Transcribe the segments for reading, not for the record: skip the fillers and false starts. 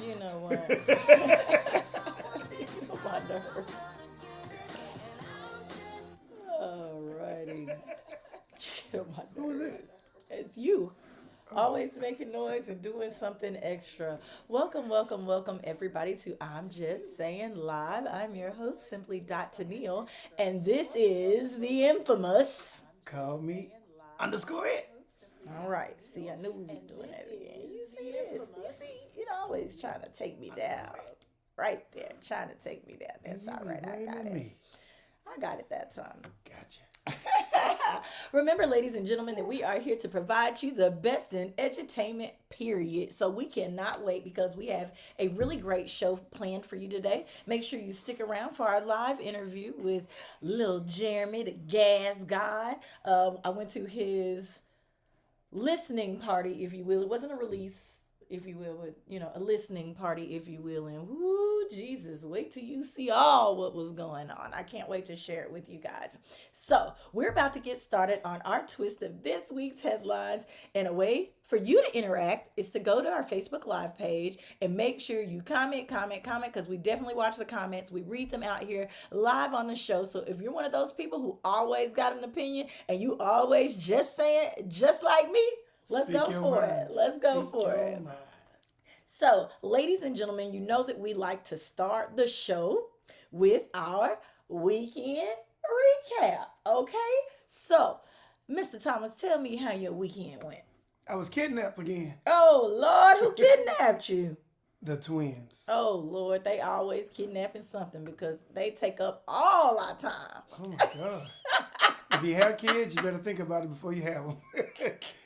You know what? You know my nerves. Alrighty. You know my Who was nerves. that? It's you. Oh, Always making noise and doing something extra. Welcome, welcome, welcome, everybody, to I'm Just Saying Live. I'm your host, Simply Tennille, and this is the infamous. call me underscore it. All right, see, I knew we was doing that again. You see this? You see, always trying to take me down. Right there, trying to take me down. And That's you all be right. I got blaming it. me. I got it that time. Gotcha. Remember, ladies and gentlemen, that we are here to provide you the best in edutainment, period. So we cannot wait because we have a really great show planned for you today. Make sure you stick around for our live interview with Lil Jeremy, the gas guy. I went to his listening party, if you will. It wasn't a release, if you will, but a listening party, if you will. And whoo, Jesus, wait till you see all what was going on. I can't wait to share it with you guys. So we're about to get started on our twist of this week's headlines. And a way for you to interact is to go to our Facebook Live page and make sure you comment, because we definitely watch the comments. We read them out here live on the show. So if you're one of those people who always got an opinion and you always just saying, just like me, let's go Speak your for mind. it. Let's go Speak for your it. mind. So, ladies and gentlemen, you know that we like to start the show with our weekend recap. Okay? So, Mr. Thomas, tell me how your weekend went. I was kidnapped again. Oh, Lord, who kidnapped you? The twins. Oh, Lord, they always kidnapping something because they take up all our time. Oh my God. If you have kids, you better think about it before you have them.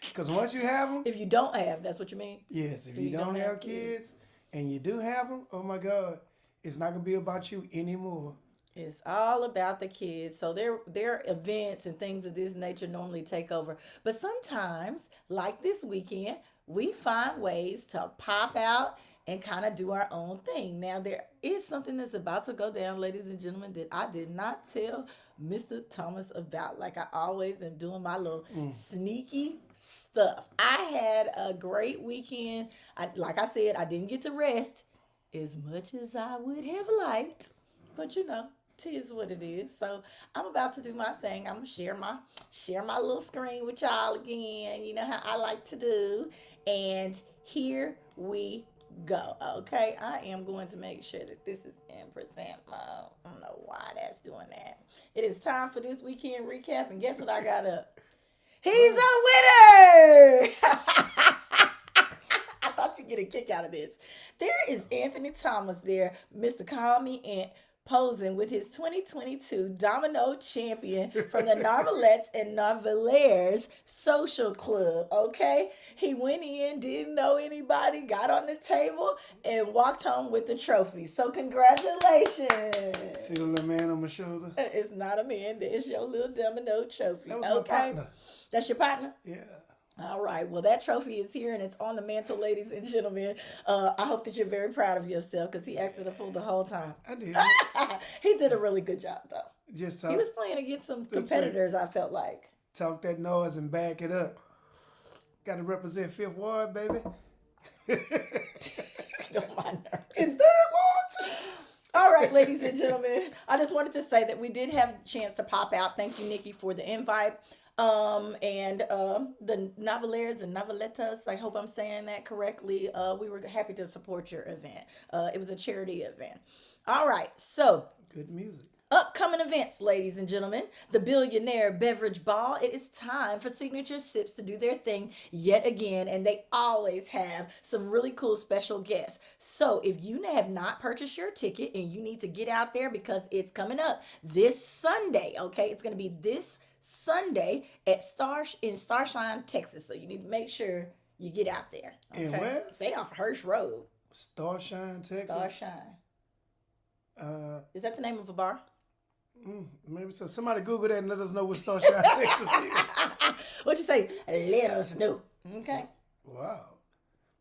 Because once you have them, If you don't have, that's what you mean? yes, if If you don't have kids and you do have them, oh my God, it's not going to be about you anymore. It's all about the kids. So their events and things of this nature normally take over. But sometimes, like this weekend, we find ways to pop out and kind of do our own thing. Now there is something that's about to go down, ladies and gentlemen, that I did not tell Mr. Thomas about. Like I always am doing my little sneaky stuff. I had a great weekend. Like I said, I didn't get to rest as much as I would have liked. But tis what it is. So I'm about to do my thing. I'm gonna share my little screen with y'all again. You know how I like to do. And here we go. Okay, I am going to make sure that this is in present mode. I don't know why that's doing that. It is time for this weekend recap, and guess what I got up? He's a winner! I thought you'd get a kick out of this. There is Anthony Thomas there, Mr. Call Me Ant, posing with his 2022 Domino Champion from the Novelettes and Novelaires Social Club. Okay, he went in, didn't know anybody, got on the table, and walked home with the trophy. So congratulations! See the little man on my shoulder? It's not a man. It's your little Domino trophy. That was Okay, my partner. that's your partner. Yeah. All right. Well, that trophy is here and it's on the mantle, ladies and gentlemen. I hope that you're very proud of yourself because he acted a fool the whole time. I did. He did a really good job, though. Just He talk, was playing against some That's it. competitors, I felt like. talk that noise and back it up. Got to represent Fifth Ward, baby. Don't mind her. In Third Ward. All right, ladies and gentlemen. I just wanted to say that we did have a chance to pop out. Thank you, Nikki, for the invite. The Novelaires and Novelettas, I hope I'm saying that correctly. We were happy to support your event. It was a charity event. All right, so Good music. upcoming events, ladies and gentlemen. The Billionaire Beverage Ball. It is time for Signature Sips to do their thing yet again, and they always have some really cool special guests. So if you have not purchased your ticket and you need to get out there because it's coming up this Sunday, okay? It's going to be this Sunday at Starshine, Texas. So you need to make sure you get out there. Okay? And where? Stay off Hirsch Road. Starshine, Texas. Starshine. Uh, Is that the name of a bar? maybe so. Somebody Google that and let us know what Starshine, Texas is. What'd you say? Let us know. Okay. Wow.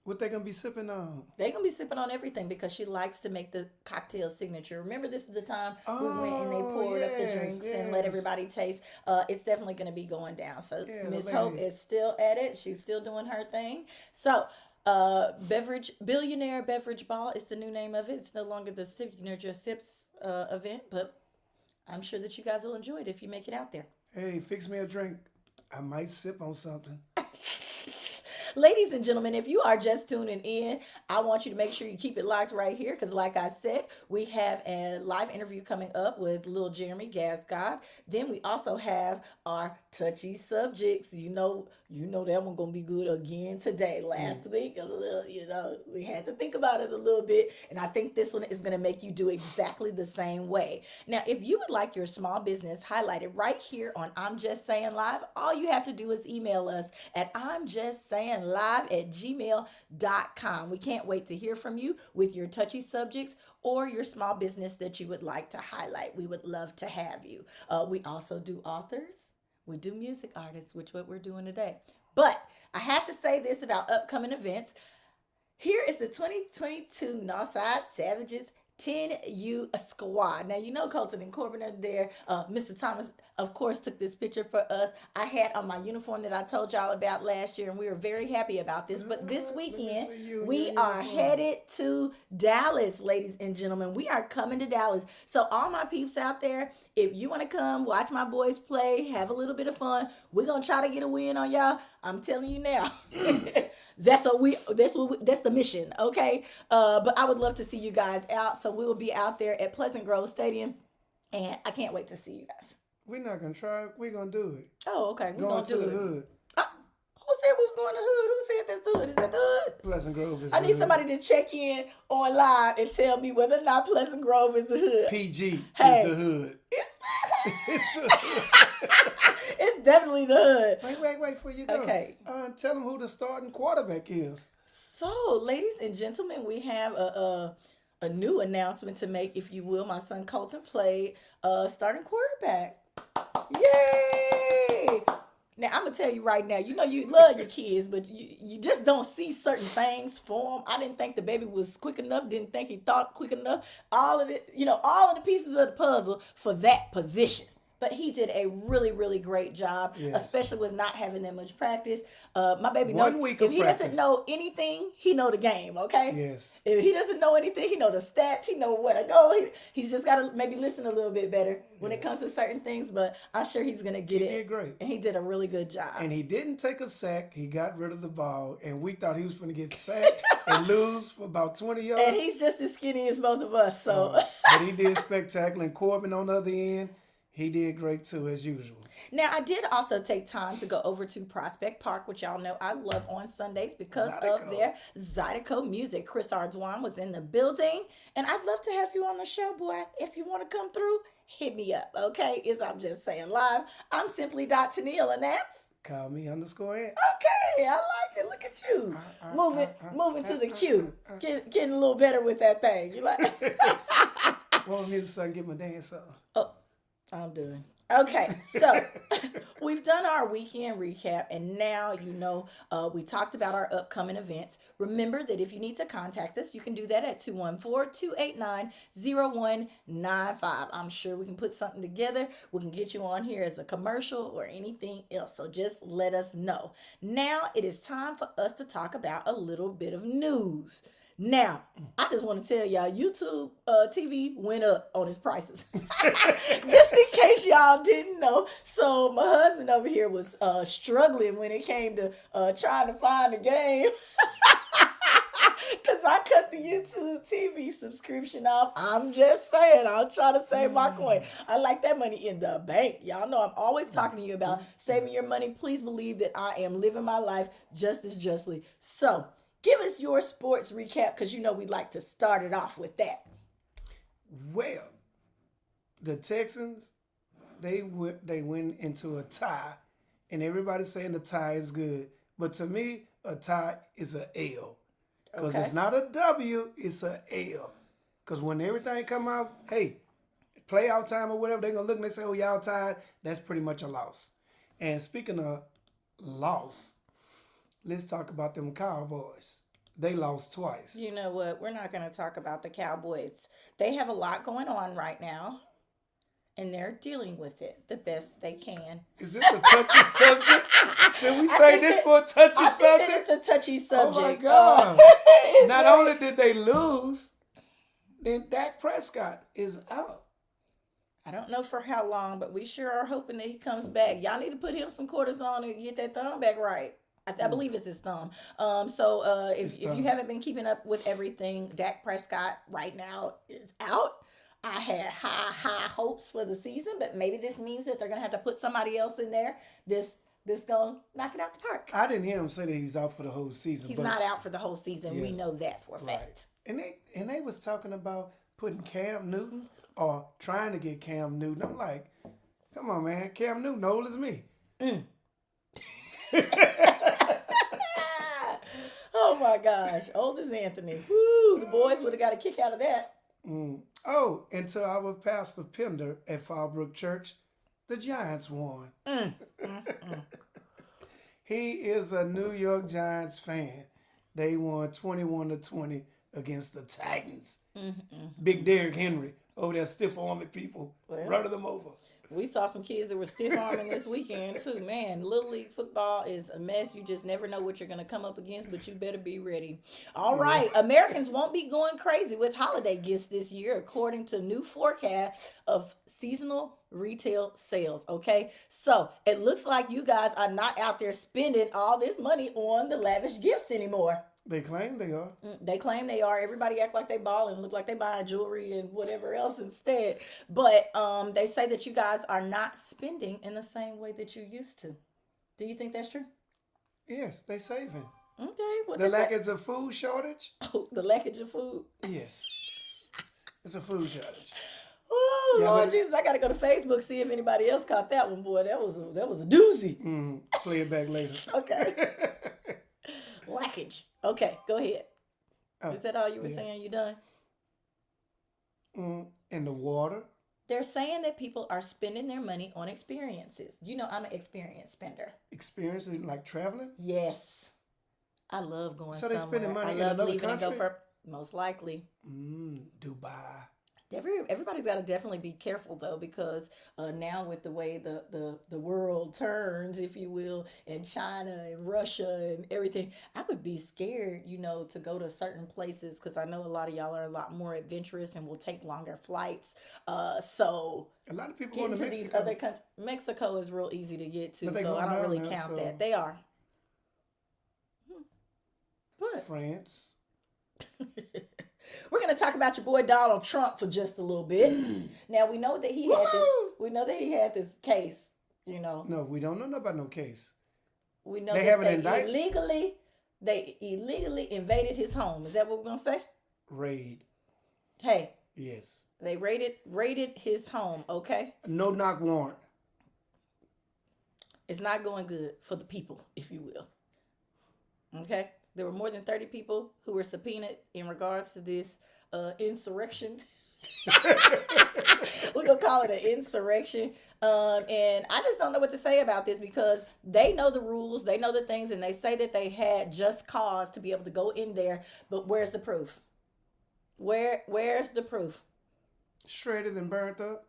What they gonna be sipping on? They gonna be sipping on everything because she likes to make the cocktail signature. Remember, this is the time we went and they poured up the yes, drinks and let yes. everybody taste. It's definitely gonna be going down. So Yeah, Miss the Hope lady. is still at it. She's still doing her thing. So Billionaire Beverage Ball is the new name of it. It's no longer the Signature Sips event, but I'm sure that you guys will enjoy it if you make it out there. Hey, fix me a drink. I might sip on something. Ladies and gentlemen, if you are just tuning in, I want you to make sure you keep it locked right here because, like I said, we have a live interview coming up with Lil Jeremy God2. Then we also have our touchy subjects. You know that one gonna be good again today. Mm. Last week, a little, we had to think about it a little bit, and I think this one is gonna make you do exactly the same way. Now, if you would like your small business highlighted right here on I'm Just Saying Live, all you have to do is email us at I'm Just Saying live@gmail.com. We can't wait to hear from you with your touchy subjects or your small business that you would like to highlight. We would love to have you. We also do authors. We do music artists, which what we're doing today. But I have to say this about upcoming events. Here is the 2022 Northside Savages 10U squad. Now, you know Colton and Corbin are there. Mr. Thomas, of course, took this picture for us. I had on my uniform that I told y'all about last year, and we were very happy about this. But this Let me weekend, see you in we your are uniform. headed to Dallas, ladies and gentlemen. We are coming to Dallas. So, all my peeps out there, if you want to come watch my boys play, have a little bit of fun, we're going to try to get a win on y'all. I'm telling you now. That's the mission, okay? But I would love to see you guys out. So we will be out there at Pleasant Grove Stadium, and I can't wait to see you guys. We're not gonna try it. We're gonna do it. Oh, okay, we're Going gonna to do the it. hood. Uh, who said we was going to hood? Who said that's the hood? Is that the hood? Pleasant Grove is I the need hood. somebody to check in on live and tell me whether or not Pleasant Grove is the hood. PG is Hey, the hood. it's It's the the hood. hood. It's definitely the hood. Wait before you go. Okay. Tell them who the starting quarterback is. So, ladies and gentlemen, we have a new announcement to make, if you will. My son Colton played starting quarterback. Yay! Now I'm gonna tell you right now. You know you love your kids, but you just don't see certain things for them. I didn't think the baby was quick enough. Didn't think he thought quick enough. All of it, all of the pieces of the puzzle for that position. But he did a really, really great job, Yes. especially with not having that much practice. My baby know 1 week if of he doesn't practice. know anything, he know the game. Okay, Yes. if he doesn't know anything, he know the stats. He know where to go. He's just got to maybe listen a little bit better when it Yeah. comes to certain things. But I'm sure he's gonna get He it, did great. and he did a really good job. And he didn't take a sack. He got rid of the ball. And we thought he was going to get sacked and lose for about 20 yards. And he's just as skinny as both of us. So But he did spectacular. And Corbin on the other end, he did great too, as usual. now I did also take time to go over to Prospect Park, which y'all know I love on Sundays because of Zydeco. their Zydeco music. Chris Ardoin was in the building, and I'd love to have you on the show, boy. If you want to come through, hit me up, okay? I'm Just Saying Live. I'm simply Tennille, and that's Call me _Ant. okay. I like it. Look at you moving to the cue, getting a little better with that thing. You like? Want me to so I can get my dance on. Oh, I'm done. Okay, so we've done our weekend recap, and now we talked about our upcoming events. Remember that if you need to contact us, you can do that at 214-289-0195. I'm sure we can put something together. We can get you on here as a commercial or anything else, so just let us know. Now it is time for us to talk about a little bit of news. Now, I just want to tell y'all, YouTube TV went up on its prices. Just in case y'all didn't know. So my husband over here was struggling when it came to trying to find the game. Because I cut the YouTube TV subscription off. I'm just saying, I'm trying to save my coin. I like that money in the bank. Y'all know I'm always talking to you about saving your money. Please believe that I am living my life just as justly. So, give us your sports recap because we like to start it off with that. Well, the Texans, they went into a tie, and everybody's saying the tie is good. But to me, a tie is a L. Because Okay. it's not a W, it's a L. Because when everything come out, hey, playoff time or whatever, they're going to look and they say, oh, y'all tied. That's pretty much a loss. And speaking of loss, let's talk about them Cowboys. They lost twice. You know what? We're not going to talk about the Cowboys. They have a lot going on right now. and they're dealing with it the best they can. Is this a touchy subject? Should we I say think this that for a touchy I think that subject? it's a touchy Oh my subject. God. It's Not very- only did they lose, then Dak Prescott is out. I don't know for how long, but we sure are hoping that he comes back. Y'all need to put him some cortisone and get that thumb back right. I believe it's his thumb. If His you thumb. haven't been keeping up with everything, Dak Prescott right now is out. I had high hopes for the season, but maybe this means that they're gonna have to put somebody else in there. This gonna knock it out the park. I didn't hear him say that he's out for the whole season. He's but, not out for the whole season. We Yes. know that for a Right. fact. And they was talking about putting Cam Newton or trying to get Cam Newton. I'm like, come on, man. Cam Newton old as me. Oh my gosh, old as Anthony. Woo, the boys would have got a kick out of that. Oh, and to our pastor Pender at Fallbrook Church, the Giants won. He is a New York Giants fan. They won 21-20 against the Titans. Big Derrick Henry over there stiff-arming people, running them over. We saw some kids that were stiff arming this weekend too. Man, Little League football is a mess. You just never know what you're going to come up against, but you better be ready. All right, Americans won't be going crazy with holiday gifts this year, according to new forecast of seasonal retail sales. Okay, so it looks like you guys are not out there spending all this money on the lavish gifts anymore. They claim they are. They claim they are. Everybody act like they ball and look like they buying jewelry and whatever else instead. But they say that you guys are not spending in the same way that you used to. Do you think that's true? Yes, they saving. Okay. What The lack of a food shortage? the lackage of food. Yes. It's a food shortage. Oh Yeah, Lord but- Jesus! I gotta go to Facebook see if anybody else caught that one. Boy, that was a doozy. Play it back later. Okay. Lackage. Okay, go ahead. Oh, Is that all you were yeah. saying? You done? And the water? They're saying that people are spending their money on experiences. You know, I'm an experience spender. Experiences like traveling? Yes. I love going So they somewhere. spending money I in love another leaving and go country? for most likely. Dubai. Everybody's got to definitely be careful though, because now with the way the world turns, if you will, and China and Russia and everything, I would be scared, to go to certain places, because I know a lot of y'all are a lot more adventurous and will take longer flights. So A lot of people getting going to to Mexico. these other countries, Mexico is real easy to get to, But they so I going don't down really there, count so- that. They are. What? France. We're gonna talk about your boy Donald Trump for just a little bit. Now we know that he had this. We know that he had this case. No, we don't know about no case. We know They that haven't indicted? they illegally invaded his home. Is that what we're gonna say? Raid. Hey, Yes. they raided his home. Okay, No knock warrant. it's not going good for the people, if you will. Okay, there were more than 30 people who were subpoenaed in regards to this insurrection. We're gonna call it an insurrection. And I just don't know what to say about this, because they know the rules, they know the things, and they say that they had just cause to be able to go in there. But where's the proof? Where's the proof? Shredded and burnt up.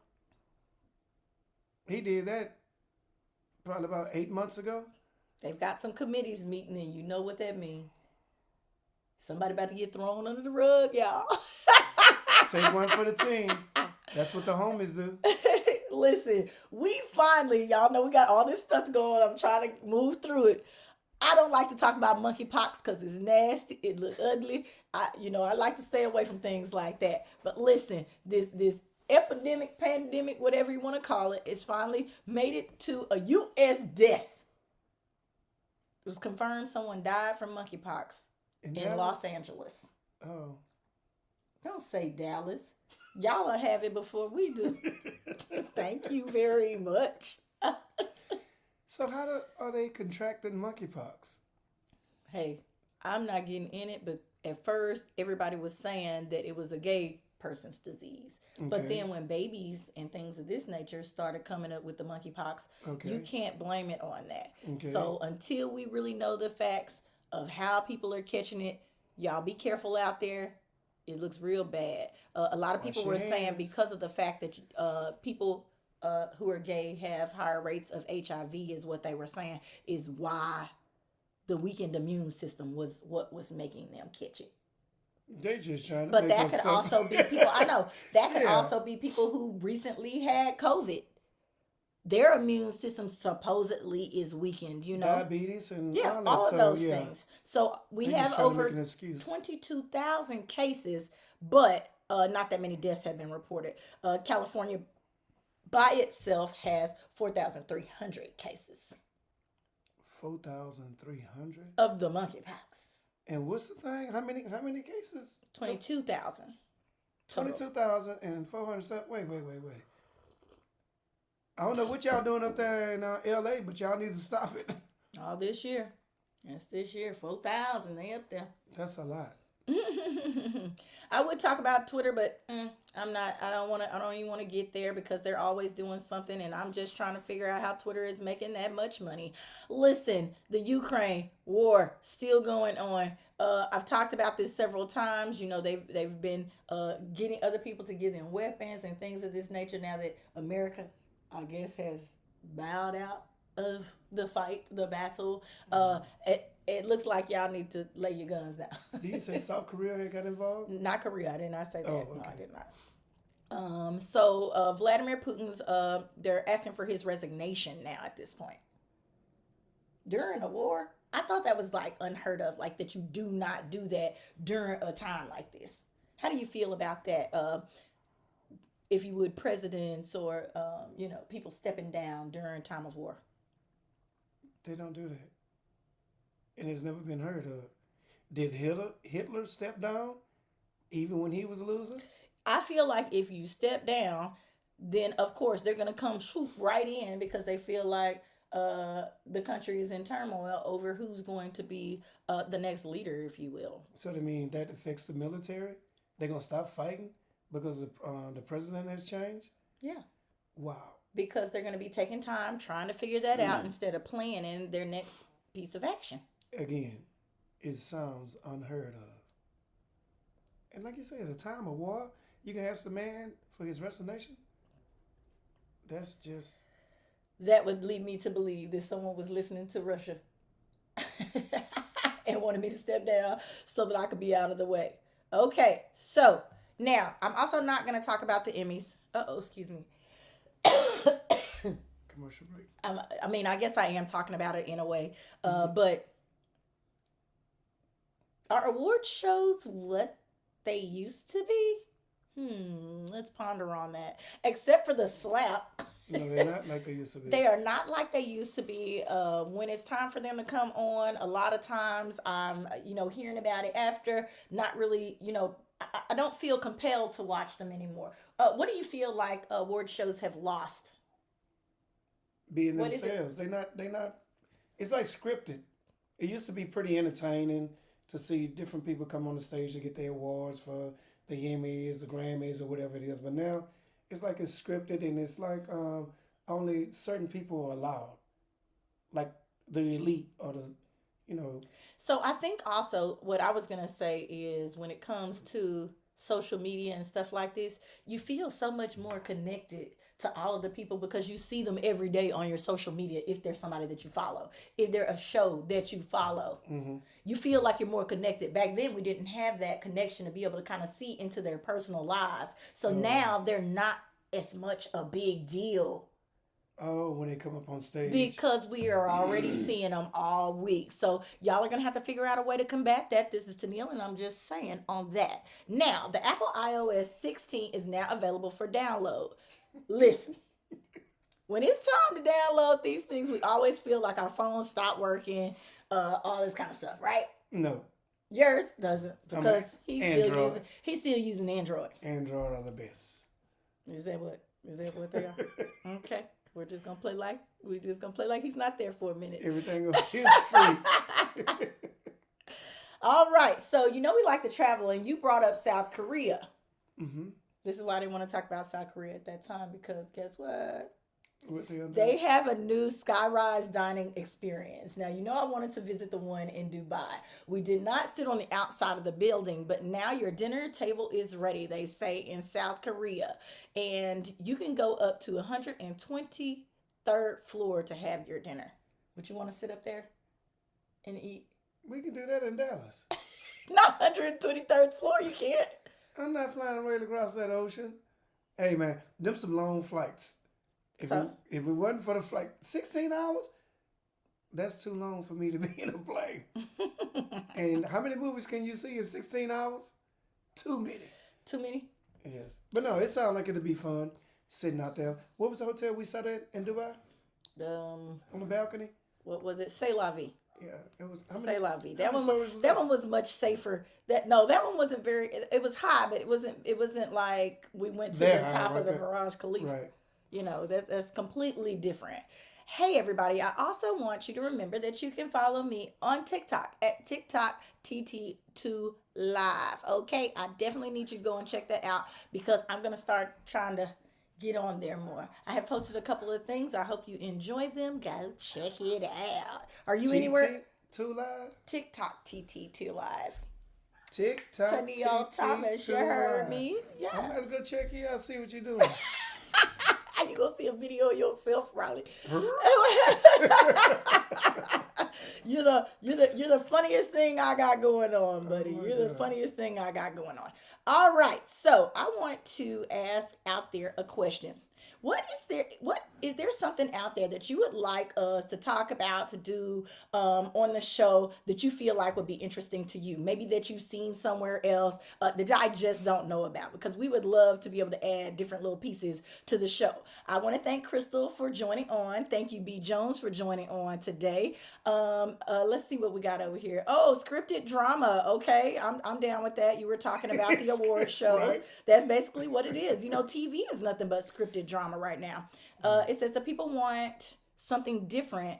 He did that probably about 8 months ago. They've got some committees meeting, and you know what that means. Somebody about to get thrown under the rug, y'all. Take one for the team. That's what the homies do. Listen, we finally, y'all know we got all this stuff going on. I'm trying to move through it. I don't like to talk about monkeypox because it's nasty. It looks ugly. I like to stay away from things like that. But listen, this epidemic, pandemic, whatever you want to call it, it's finally made it to a U.S. death. It was confirmed someone died from monkeypox in Dallas? Los Angeles. Oh. Don't say Dallas. Y'all will have it before we do. Thank you very much. So how are they contracting monkeypox? Hey, I'm not getting in it, but at first everybody was saying that it was a gay person's disease. But Okay. then when babies and things of this nature started coming up with the monkeypox, Okay. you can't blame it on that. Okay. So until we really know the facts of how people are catching it, y'all be careful out there. It looks real bad. A lot of Wash people your were saying hands. because of the fact that people who are gay have higher rates of HIV, is what they were saying, is why the weakened immune system was what was making them catch it. They just trying to But make that up could something. also be people, I know, that could Yeah. also be people who recently had COVID. Their immune system supposedly is weakened, you know? Diabetes and Yeah, all that. all of So those yeah, things. So we they have just trying to make an over excuse. 22,000 cases, but not that many deaths have been reported. California by itself has 4,300 cases 4,300. of the monkeypox. And what's the thing? How many cases? 22,000 total. 22,000 and 400. Wait. I don't know what y'all doing up there in L.A., but y'all need to stop it. All this year. That's this year. 4,000. They up there. That's a lot. I would talk about Twitter, but I'm not. I don't want to. I don't even want to get there because they're always doing something, and I'm just trying to figure out how Twitter is making that much money. Listen, the Ukraine war still going on. I've talked about this several times. You know, they've been getting other people to give them weapons and things of this nature. Now that America, I guess, has bowed out of the fight, the battle. It looks like y'all need to lay your guns down. Did you say South Korea had got involved? Not Korea. I did not say that. Oh, okay. No, I did not. So Vladimir Putin's they're asking for his resignation now at this point. During a war? I thought that was like unheard of, like that you do not do that during a time like this. How do you feel about that? If you would, presidents or people stepping down during time of war? They don't do that. And it's never been heard of. Did Hitler step down even when he was losing? I feel like if you step down, then of course they're gonna come swoop right in because they feel like the country is in turmoil over who's going to be the next leader, if you will. So, that affects the military? They're going to stop fighting because the president has changed? Yeah. Wow. Because they're going to be taking time trying to figure that out instead of planning their next piece of action. Again, it sounds unheard of. And like you said, at a time of war, you can ask the man for his resignation? That's just... That would lead me to believe that someone was listening to Russia and wanted me to step down so that I could be out of the way. Okay, so now I'm also not going to talk about the Emmys. Excuse me. Commercial break. I guess I am talking about it in a way, but are award shows what they used to be? Let's ponder on that. Except for the slap. No, they're not like they used to be. They are not like they used to be. When it's time for them to come on, a lot of times I'm, hearing about it after, not really, I don't feel compelled to watch them anymore. What do you feel like award shows have lost? Being themselves. They not, it's like scripted. It used to be pretty entertaining to see different people come on the stage to get their awards for the Emmys, the Grammys, or whatever it is. But now, it's like it's scripted and it's like only certain people are allowed. Like the elite or the. So I think also what I was going to say is when it comes to social media and stuff like this, you feel so much more connected to all of the people because you see them every day on your social media if there's somebody that you follow, if they're a show that you follow. Mm-hmm. You feel like you're more connected. Back then, we didn't have that connection to be able to kind of see into their personal lives. So now they're not as much a big deal. Oh, when they come up on stage. Because we are already seeing them all week. So y'all are going to have to figure out a way to combat that. This is Tennille, and I'm just saying on that. Now, the Apple iOS 16 is now available for download. Listen, when it's time to download these things, we always feel like our phones stop working, all this kind of stuff, right? No. Yours doesn't because he's still using Android. Android are the best. Is that what they are? Okay. We're just gonna play like he's not there for a minute. Everything is free. All right. So we like to travel, and you brought up South Korea. Mm-hmm. This is why I didn't want to talk about South Korea at that time because guess what? What they gonna They do? have a new skyrise dining experience. Now, I wanted to visit the one in Dubai. We did not sit on the outside of the building, but now your dinner table is ready, they say in South Korea. And you can go up to 123rd floor to have your dinner. Would you want to sit up there and eat? We can do that in Dallas. Not 123rd floor, you can't. I'm not flying right across that ocean. Hey man, them some long flights. So, If it wasn't for the flight, 16 hours, that's too long for me to be in a plane. And how many movies can you see in 16 hours? Too many. too many? Yes. But no, it sounded like it'd be fun sitting out there. What was the hotel we sat at in Dubai? On the balcony? What was it? C'est la vie. Yeah. It was Say la vie. how That many one, stories was that one was much safer. That one wasn't very. It was high, but it wasn't like we went to That the high, top right of the there. Burj Khalifa. Right. That's completely different. Hey everybody, I also want you to remember that you can follow me on TikTok at TikTok TT2 Live. Okay, I definitely need you to go and check that out because I'm gonna start trying to get on there more. I have posted a couple of things. I hope you enjoy them. Go check it out. Are you anywhere? TT2 Live? TikTok TT2 Live. TikTok Tennille Thomas, you heard me? I'm about to go Yes. check you out, see what you're doing. You gonna see a video of yourself, Riley. You're the funniest thing I got going on, buddy. Oh my You're the God. funniest thing I got going on. All right, so I want to ask out there a question. What is there something out there that you would like us to talk about, to do on the show, that you feel like would be interesting to you? Maybe that you've seen somewhere else, that I just don't know about, because we would love to be able to add different little pieces to the show. I want to thank Crystal for joining on. Thank you, B Jones, for joining on today. Let's see what we got over here. Oh, scripted drama. Okay, I'm down with that. You were talking about the award shows. Right. That's basically what it is. TV is nothing but scripted drama right now. It says the people want something different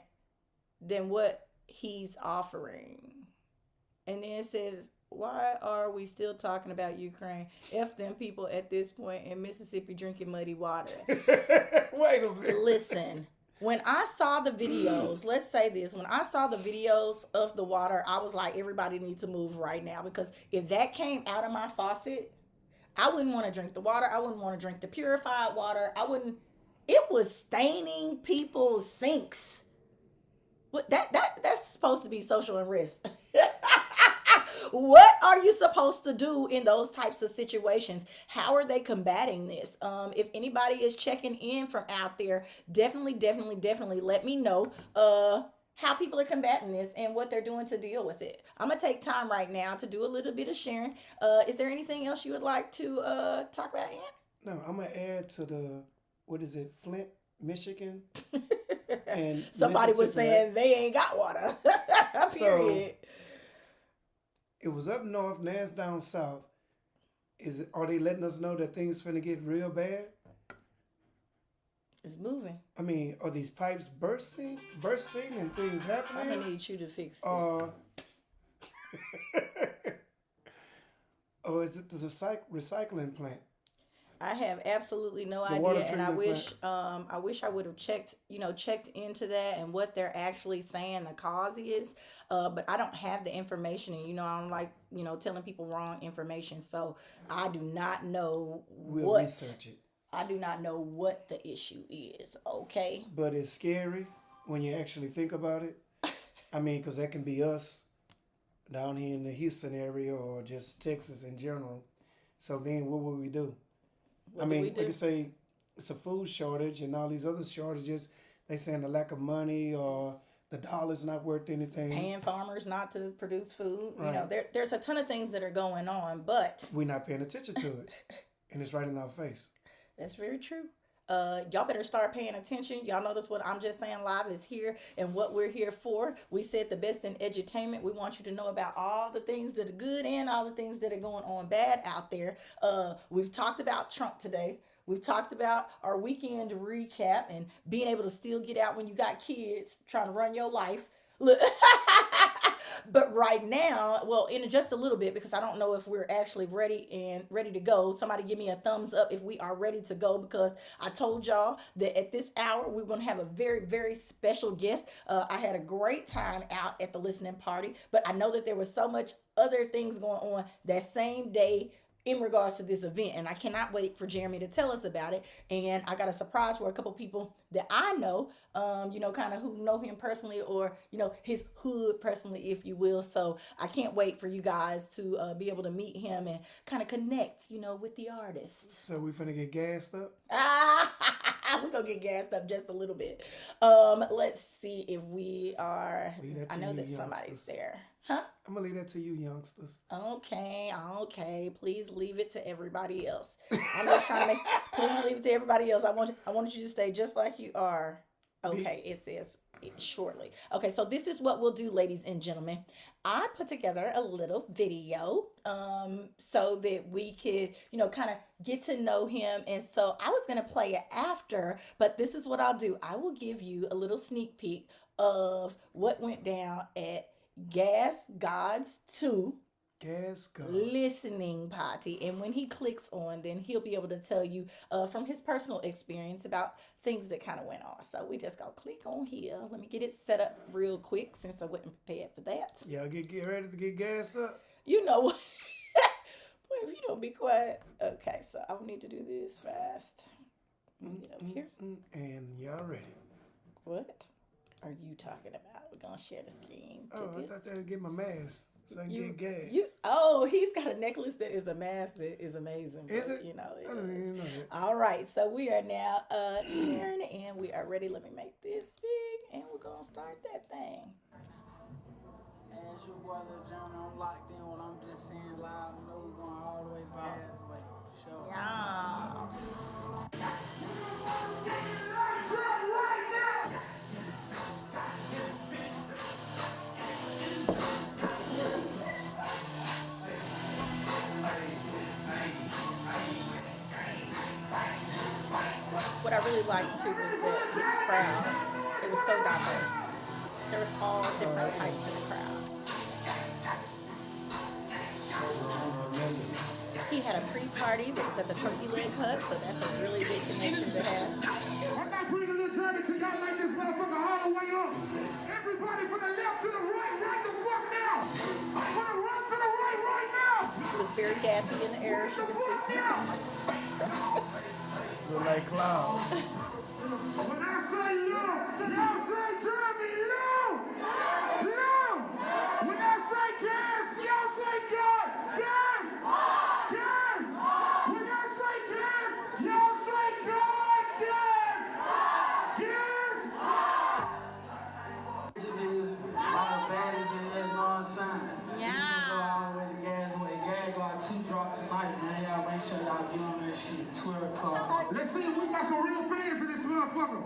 than what he's offering. And then it says, why are we still talking about Ukraine? F them people at this point in Mississippi drinking muddy water. Wait a minute. Listen, when I saw the videos, let's say this, when I saw the videos of the water, I was like, everybody needs to move right now, because if that came out of my faucet, I wouldn't want to drink the water. I wouldn't want to drink the purified water. It was staining people's sinks. What that's supposed to be social unrest. What are you supposed to do in those types of situations? How are they combating this? If anybody is checking in from out there, definitely let me know how people are combating this and what they're doing to deal with it. I'm gonna take time right now to do a little bit of sharing. Is there anything else you would like to talk about, Ann? No, I'm gonna add to the what is it, Flint, Michigan, and Somebody was Mississippi, saying right? they ain't got water. Period. It was up north, now it's down south. Are they letting us know that things finna get real bad? It's moving. I mean, are these pipes bursting and things I'm happening? gonna need you to fix it. Or is it the recycling plant? I have absolutely no The water idea, and I treatment wish I would have checked into that and what they're actually saying the cause is. But I don't have the information, and I don't like telling people wrong information, so I do not know We'll research it. I do not know what the issue is. Okay. But it's scary when you actually think about it. I mean, because that can be us down here in the Houston area or just Texas in general. So then what would we do? What do we like do? you say, it's a food shortage and all these other shortages. They saying the lack of money or the dollar's not worth anything. Paying farmers not to produce food. Right. There's a ton of things that are going on, but We're not paying attention to it. And it's right in our face. that's very true. Y'all better start paying attention. Y'all notice what I'm just saying live is here and what we're here for. We said the best in edutainment. We want you to know about all the things that are good and all the things that are going on bad out there. We've talked about Trump today. We've talked about our weekend recap and being able to still get out when you got kids trying to run your life. Look, But right now, well, in just a little bit, because I don't know if we're actually ready to go. Somebody give me a thumbs up if we are ready to go, because I told y'all that at this hour we're gonna have a very special guest. I had a great time out at the listening party, but I know that there was so much other things going on that same day in regards to this event, and I cannot wait for Jeremy to tell us about it. And I got a surprise for a couple people that I know, kind of who know him personally, or his hood personally, if you will. So I can't wait for you guys to be able to meet him and kind of connect, with the artist. So we finna get gassed up. We're gonna get gassed up just a little bit. Let's see if we are. I know that somebody's there. Huh? I'm gonna leave that to you, youngsters. Okay. Please leave it to everybody else. I'm just trying to make. Please leave it to everybody else. I want you to stay just like you are. Okay, it says shortly. Okay, so this is what we'll do, ladies and gentlemen. I put together a little video, so that we could, kind of get to know him. And so I was gonna play it after, but this is what I'll do. I will give you a little sneak peek of what went down at God2 listening party, and when he clicks on, then he'll be able to tell you from his personal experience about things that kind of went on. So we just gonna click on here. Let me get it set up real quick since I wasn't prepared for that. Y'all get ready to get gassed up. You know what? Boy, if you don't be quiet. Okay, so I will need to do this fast. Get up here. And y'all ready? What are you talking about? We're gonna share the screen. I thought I would get my mask so I can get gas. He's got a necklace that is a mask that is amazing. Is it? It I don't even know that. All right, so we are now sharing, and we are ready. Let me make this big, and we're gonna start that thing. And it's your boy Lil John. I'm locked in. What I'm just saying live. I know we're going all the way past, but sure. Yes. What I really liked too was that this crowd, it was so diverse. There was all different types in the crowd. He had a pre-party that was at the Turkey Leg Hut, so that's a really big connection to have. I'm not bringing a little journey to y'all like this motherfucker all the way up. Everybody from the left to the right the fuck now. From the right to the right now. It was very gassy in the air, as you can see. Look like clouds. When I say low, y'all say Jeremy, low. Low. When I say gas, y'all say God. Gas. Gas. When I say gas, y'all say God. Gas. Gas. All the baddies in there, know what I'm saying? Yeah. Go all the way to God2 drop tonight, man. Y'all make sure y'all get on that shit. Twitter call. Let's see if we got some real fans in this motherfucker.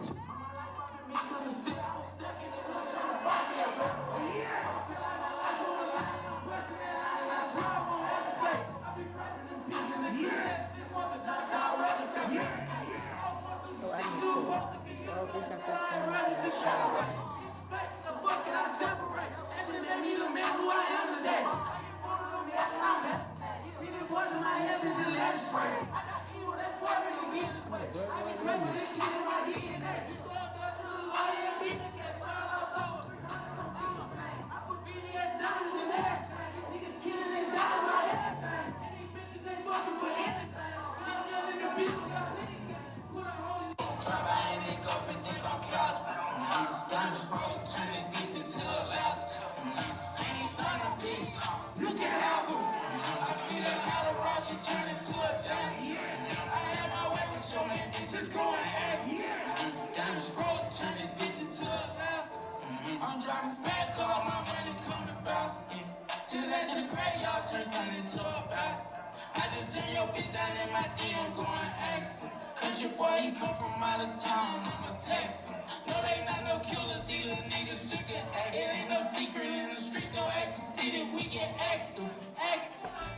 I'm driving fast, cause all my money coming fast. To the left, to the great, y'all turn something into a bastard. I just turn your bitch down in my DM going ask him. Cause your boy, he come from out of town, I'ma text him. No, they not no killers, dealers, niggas just get active. It ain't no secret in the streets, go ask the city, we get active.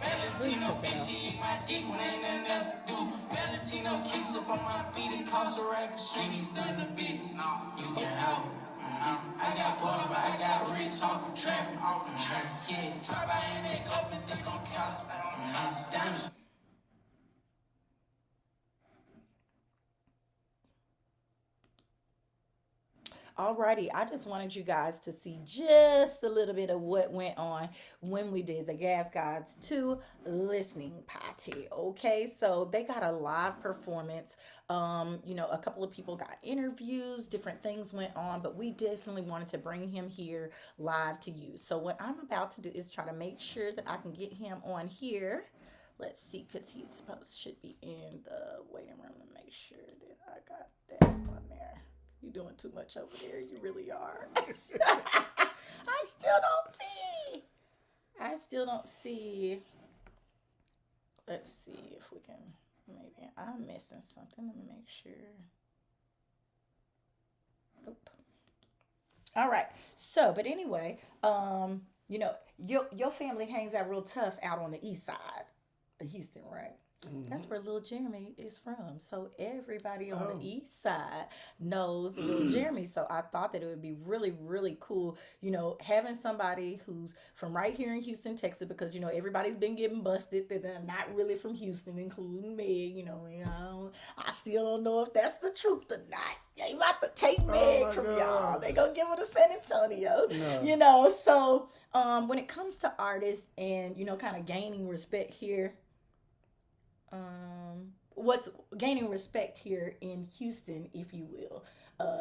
Valentino bitch, she eat my dick when ain't nothing else to do. Valentino kicks up on my feet, it costs a rack of shit, he stun the bitch. You can help. I got bored, but I got rich off of trapping. Yeah, drive by in that go, bitch, they gon' cost me. Diamonds. Alrighty, I just wanted you guys to see just a little bit of what went on when we did the Gas Gods 2 listening party. Okay, so they got a live performance. A couple of people got interviews, different things went on, but we definitely wanted to bring him here live to you. So what I'm about to do is try to make sure that I can get him on here. Let's see, because he's supposed should be in the waiting room to make sure that I got that on there. You're doing too much over there. You really are. I still don't see. I still don't see. Let's see if we can. Maybe I'm missing something. Let me make sure. Nope. All right. So, but anyway, your family hangs out real tough out on the east side of Houston, right? That's where little Jeremy is from. So everybody on the Oh, east side knows little Jeremy. So I thought that it would be really, really cool, having somebody who's from right here in Houston, Texas, because everybody's been getting busted that they're not really from Houston, including Meg. I still don't know if that's the truth or not. You ain't about to take oh Meg my from y'all. God. They gonna give her to San Antonio. No. So when it comes to artists and kind of gaining respect here, what's gaining respect here in Houston, if you will,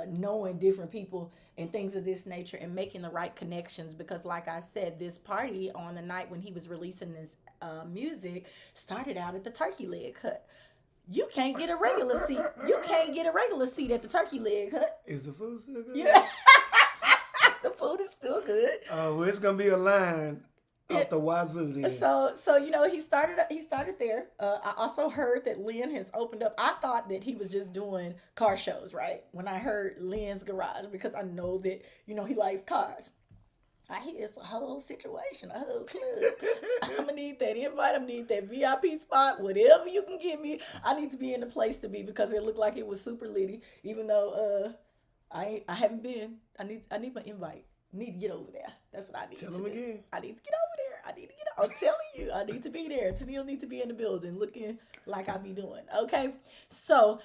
knowing different people and things of this nature and making the right connections. Because, like I said, this party on the night when he was releasing this music started out at the Turkey Leg Hut. You can't get a regular seat. You can't get a regular seat at the Turkey Leg Hut. Is the food still good? Yeah, the food is still good. Well, it's gonna be a line It, up the wazoo then. so he started there. I also heard that Lynn has opened up. I thought that he was just doing car shows, right? When I heard Lynn's Garage, because I know that he likes cars. I hear it's a whole situation, a whole club. I'm gonna need that invite. I'm gonna need that VIP spot, whatever you can give me. I need to be in the place to be because it looked like it was super litty. Even though I haven't been. I need my invite. I need to get over there. That's what I need Tell to them do. again. I need to get over there. I need to get. I'm telling you, I need to be there. Tennille need to be in the building, looking like I be doing. Okay, so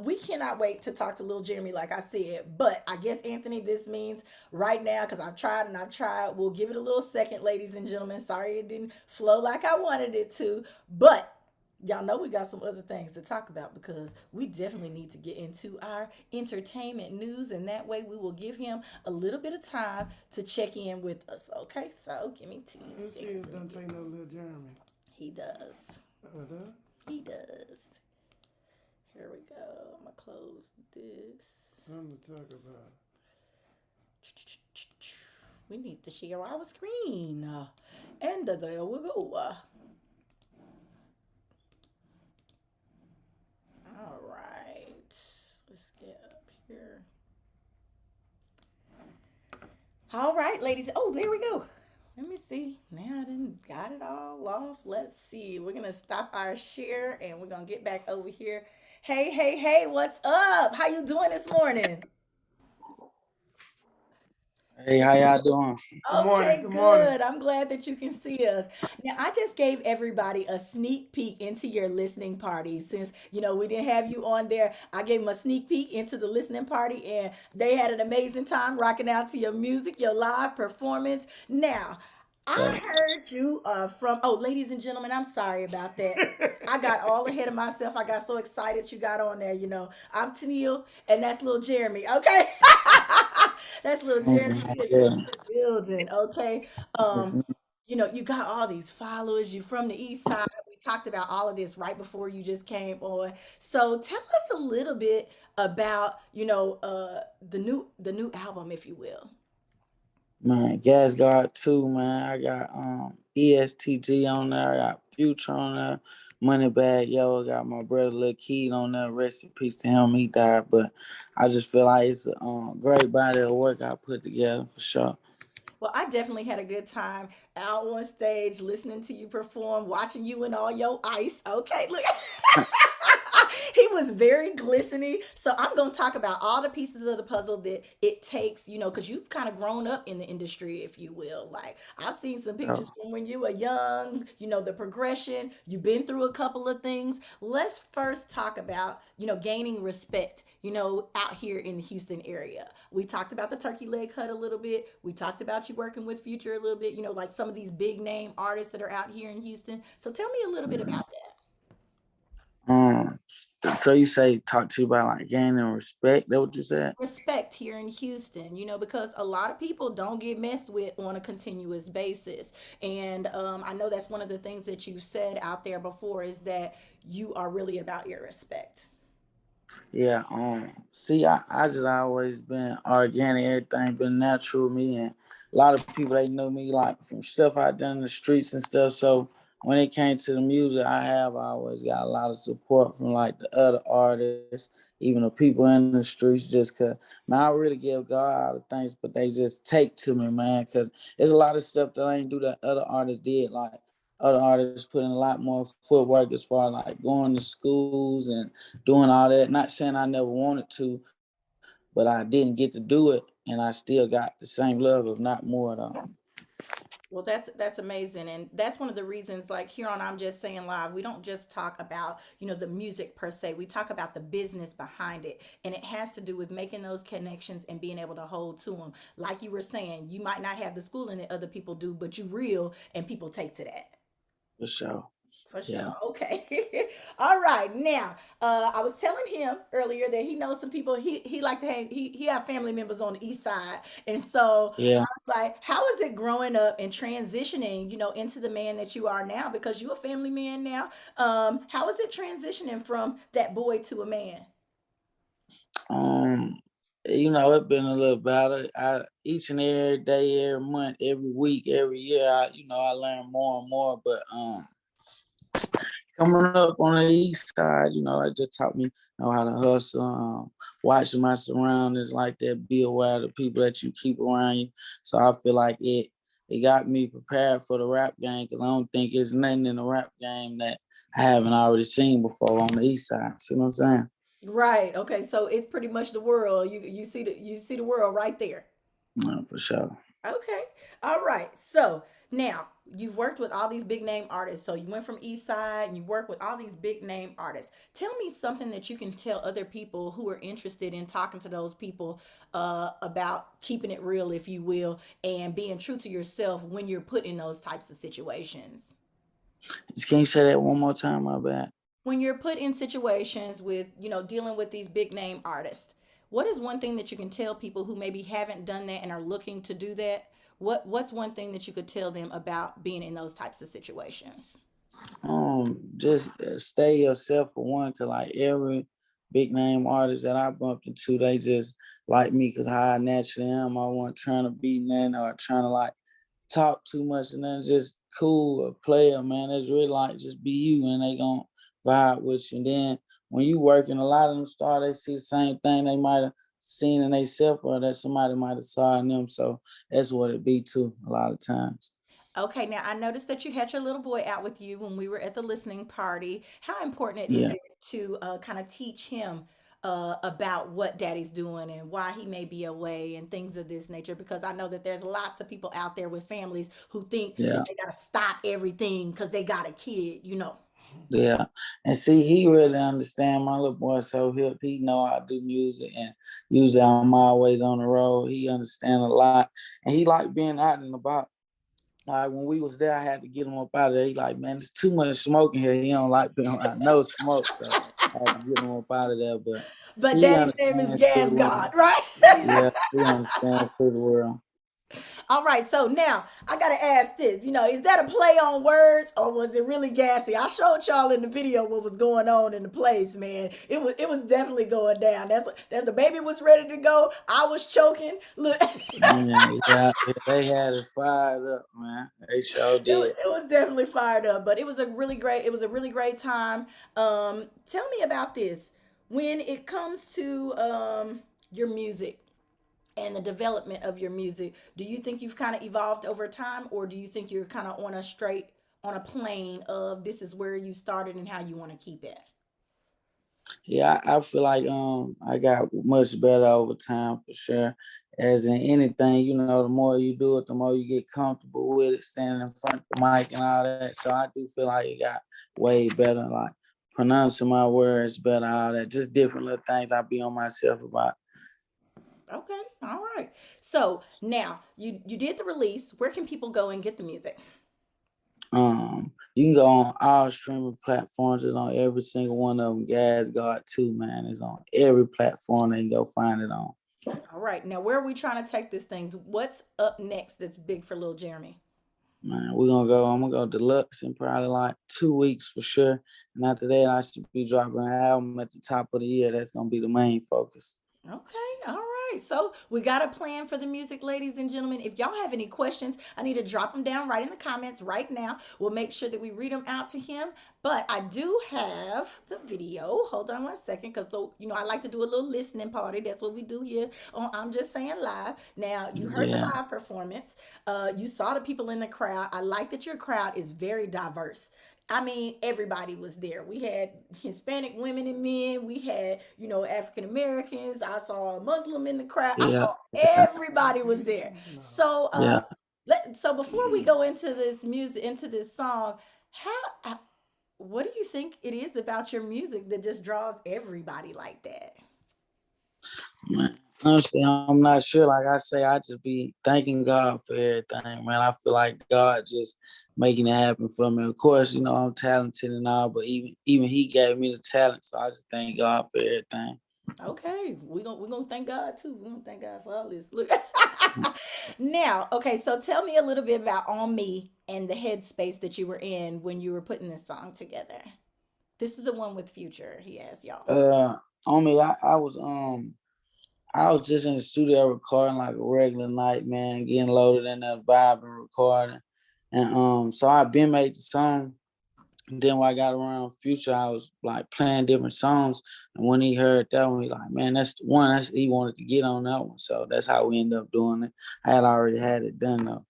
we cannot wait to talk to little Jeremy, like I said. But I guess Anthony, this means right now because I've tried and I've tried. We'll give it a little second, ladies and gentlemen. Sorry it didn't flow like I wanted it to, but y'all know we got some other things to talk about because we definitely need to get into our entertainment news, and that way we will give him a little bit of time to check in with us. Okay, so give me two Let's see seconds. if don't take no little Jeremy. He does. Duh. He does. Here we go. I'm gonna close this. Something to talk about. We need to share our screen. And there we go. All right. Let's get up here. All right, ladies. Oh, there we go. Let me see. Now I didn't got it all off. Let's see. We're gonna stop our share and we're gonna get back over here. Hey, hey, hey, what's up? How you doing this morning? Hey, how y'all doing? Good morning. Okay, Good morning. good. I'm glad that you can see us. Now, I just gave everybody a sneak peek into your listening party since, we didn't have you on there. I gave them a sneak peek into the listening party and they had an amazing time rocking out to your music, your live performance. Now, I Thanks. heard you ladies and gentlemen, I'm sorry about that. I got all ahead of myself. I got so excited you got on there. I'm Tennille, and that's little Jeremy. Okay, that's little Jeremy is in Yeah. the building. Okay, um, you got all these followers. You from the East Side. We talked about all of this right before you just came on. So tell us a little bit about the new album, if you will. Man, God2, man. I got ESTG on there. I got Future on there. Moneybag Yo, I got my brother Lil Keed on there. Rest in peace to him. He died, but I just feel like it's a great body of work I put together for sure. Well, I definitely had a good time out on stage, listening to you perform, watching you in all your ice. Okay, look. He was very glistening. So I'm going to talk about all the pieces of the puzzle that it takes, because you've kind of grown up in the industry, if you will. Like I've seen some pictures Oh, from when you were young, the progression. You've been through a couple of things. Let's first talk about, gaining respect, out here in the Houston area. We talked about the Turkey Leg Hut a little bit. We talked about you working with Future a little bit, like some of these big name artists that are out here in Houston. So tell me a little bit yeah. about that. Um, so you say talk to you about like gaining respect? That what you said? Respect here in Houston, because a lot of people don't get messed with on a continuous basis. And I know that's one of the things that you've said out there before is that you are really about your respect. Yeah, see, I just always been organic, everything been natural with me, and a lot of people they know me like from stuff I done in the streets and stuff. So when it came to the music, I always got a lot of support from like the other artists, even the people in the streets. Just cause man, I really give God all the thanks, but they just take to me, man. Cause there's a lot of stuff that I ain't do that other artists did, like. Other artists put in a lot more footwork as far as like going to schools and doing all that. Not saying I never wanted to, but I didn't get to do it, and I still got the same love, if not more, though. Well, that's amazing, and that's one of the reasons. Like here on I'm Just Saying Live, we don't just talk about the music per se. We talk about the business behind it, and it has to do with making those connections and being able to hold to them. Like you were saying, you might not have the schooling that other people do, but you real, and people take to that. For sure. For sure. Yeah. Okay. All right. Now, I was telling him earlier that he knows some people. He like to hang. He have family members on the east side, and so I Yeah. was like, "How is it growing up and transitioning, into the man that you are now? Because you're a family man now. How is it transitioning from that boy to a man?" Um, it been a little battle. I each and every day, every month, every week, every year, I learn more and more. But coming up on the east side, it just taught me how to hustle, watching my surroundings like that, be aware of the people that you keep around you. So I feel like it got me prepared for the rap game because I don't think there's nothing in the rap game that I haven't already seen before on the east side. See what I'm saying? Right. Okay. So it's pretty much the world. You see the world right there. For sure. Okay. All right. So now you've worked with all these big name artists. So you went from East Side and you work with all these big name artists. Tell me something that you can tell other people who are interested in talking to those people about keeping it real, if you will, and being true to yourself when you're put in those types of situations. Can you say that one more time? My bad. When you're put in situations with, dealing with these big name artists, what is one thing that you can tell people who maybe haven't done that and are looking to do that? What's one thing that you could tell them about being in those types of situations? Just stay yourself for one, cause like every big name artist that I bumped into, they just like me, cause how I naturally am. I wasn't trying to be nothing or trying to like talk too much, and then just cool a player, man. It's really like just be you, and they gonna vibe with you. And then when you working, a lot of them start they see the same thing they might have seen in themselves or that somebody might have saw in them. So that's what it be too a lot of times. Okay, now I noticed that you had your little boy out with you when we were at the listening party. How important is Yeah. it to kind of teach him about what daddy's doing and why he may be away and things of this nature? Because I know that there's lots of people out there with families who think that Yeah. they got to stop everything because they got a kid. Yeah, and see, he really understand my little boy so hip. He know I do music, and usually I'm always on the road. He understand a lot, and he like being out and about. Like when we was there, I had to get him up out of there. He like, man, there's too much smoke in here. He don't like being around no smoke, so I had to get him up out of there. But But he daddy's name is understands pretty Gas God, well. right? Yeah, he understands pretty well. All right, so now I gotta ask this. Is that a play on words or was it really gassy? I showed y'all in the video what was going on in the place, man. It was definitely going down. That's the baby was ready to go. I was choking. Look, Man, yeah, they had it fired up, man. They sure did. it was definitely fired up, but it was a really great time. Tell me about this. When it comes to your music and the development of your music, do you think you've kind of evolved over time, or do you think you're kind of on a plane of this is where you started and how you want to keep it? Yeah, I feel like I got much better over time for sure. As in anything, the more you do it, the more you get comfortable with it, standing in front of the mic and all that. So I do feel like it got way better, like pronouncing my words better, all that. Just different little things I be on myself about. Okay, all right. So now you did the release. Where can people go and get the music? You can go on all streaming platforms. It's on every single one of them. God2, man. It's on every platform they can go find it on. All right. Now, where are we trying to take this thing? What's up next that's big for little Jeremy? Man, I'm gonna go deluxe in probably like 2 weeks for sure. And after that, I should be dropping an album at the top of the year. That's gonna be the main focus. Okay, all right. So we got a plan for the music, ladies and gentlemen. If y'all have any questions, I need to drop them down right in the comments right now. We'll make sure that we read them out to him. But I do have the video. Hold on one second, because I like to do a little listening party. That's what we do here on I'm Just Saying Live. Now you heard the Yeah, live performance. You saw the people in the crowd. I like that your crowd is very diverse. I mean, everybody was there. We had Hispanic women and men. We had, African Americans. I saw a Muslim in the crowd. I yeah, saw everybody was there. So, yeah. so before we go into this music, into this song, how, what do you think it is about your music that just draws everybody like that? Man. Honestly, I'm not sure. Like I say, I just be thanking God for everything, man. I feel like God just making it happen for me. Of course, I'm talented and all, but even He gave me the talent, so I just thank God for everything. Okay, we're gonna thank God too. We're gonna thank God for all this. Look, now, okay, so tell me a little bit about On Me and the headspace that you were in when you were putting this song together. This is the one with Future. He asked y'all. Uh, on me, I was just in the studio recording like a regular night, man, getting loaded in the vibe and recording. And so I been made the song. And then when I got around Future, I was like playing different songs. And when he heard that one, he like, man, that's the one. He wanted to get on that one. So that's how we ended up doing it. I had already had it done though.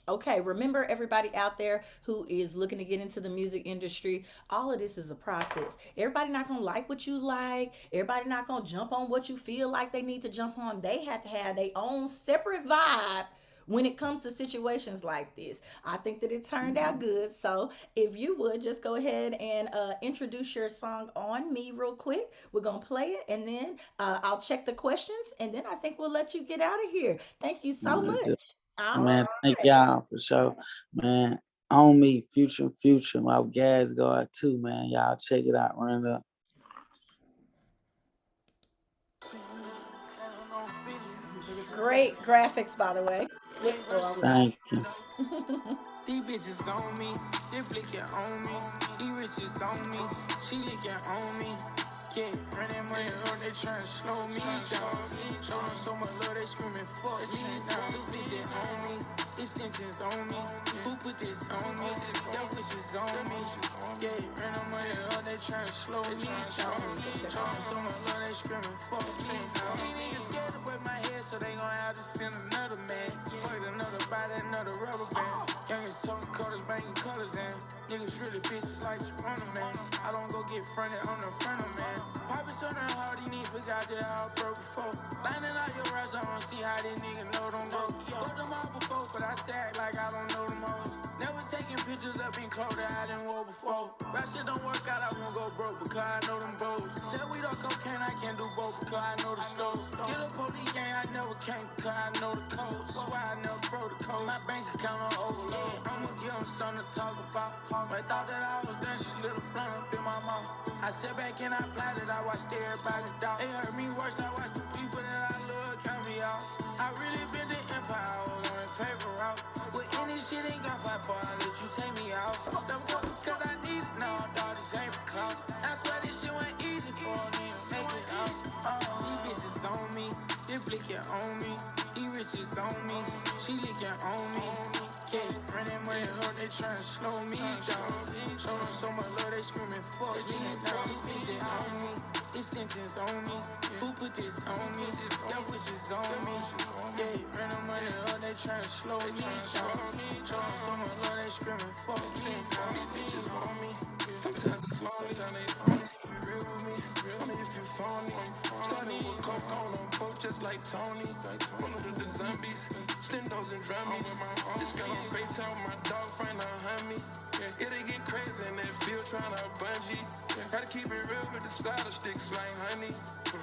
Okay, remember everybody out there who is looking to get into the music industry, all of this is a process. Everybody not gonna like what you like. Everybody not gonna jump on what you feel like they need to jump on. They have to have their own separate vibe when it comes to situations like this. I think that it turned out good. So if you would just go ahead and introduce your song On Me real quick. We're gonna play it and then I'll check the questions and then I think we'll let you get out of here. Thank you so Man, much. All man, thank right. y'all for sure. Man, on me, Future, my gas guard too, man. Y'all check it out, run it up. Great graphics, by the way. Oh, Thank you. These bitches on me, they blicking on me. These riches on me, she licking on me. Yeah, running money up, they tryna slow me down. Show them so much love, they screaming fuck me now. 250 on me, extensions on me. Who put this on me? Your wishes on me. Yeah, running money up, they tryna slow me down. Show them so much love, they screaming fuck me now. These niggas scared to break my head, so they gon' have to send another man. Fuck another body, another rubber band. Youngest talking colors, banging colors, and niggas really bitches like you on man. I don't go get fronted on the front of man. Poppin' so damn hard, these niggas forgot that I was broke before. Lining out your raps, I wanna see how these niggas know them go. Go them all before, but I stay act like I don't know them hoes. Never taking pictures up in clothes that I didn't wear before. Rap shit don't work out, I won't go broke because I know them bows. Said we don't cocaine, I can't do both because I know the stove. Get a police gang, I never came because I know the code. Swear I never broke the code. My bank account on overload. I'ma give them something to talk about. When I thought that I was done, she lit a blunt up in my mouth. I sat back and I plotted, I watched everybody die. It hurt me worse, I watched some people that I love count me out. I really been the empire, I was on the paper route. But any shit ain't got fight for, I let you take me out. Them cause I need it now, dog, this ain't for clout. That's why this shit went easy for me to make it out. These bitches on me, they blicking on me. These riches on me, she licking on me. Yeah, running money up, they tryna slow me down. Show them so much love, they screaming fuck me. Now 250 on me, extensions on me. Who put this on me? Your wishes on me. Yeah, running money up, they tryna slow me down. Show them so much love, they screaming fuck me. Now these bitches want me. Sometimes it's long, sometimes they on me. Be real with me, real niggas like Tony. One of the zombies. Stendos and drummies. This girl on FaceTime, my dog friend, hunt me. It'll get crazy in that field trying to bungee. Gotta keep it real with the slider sticks like honey.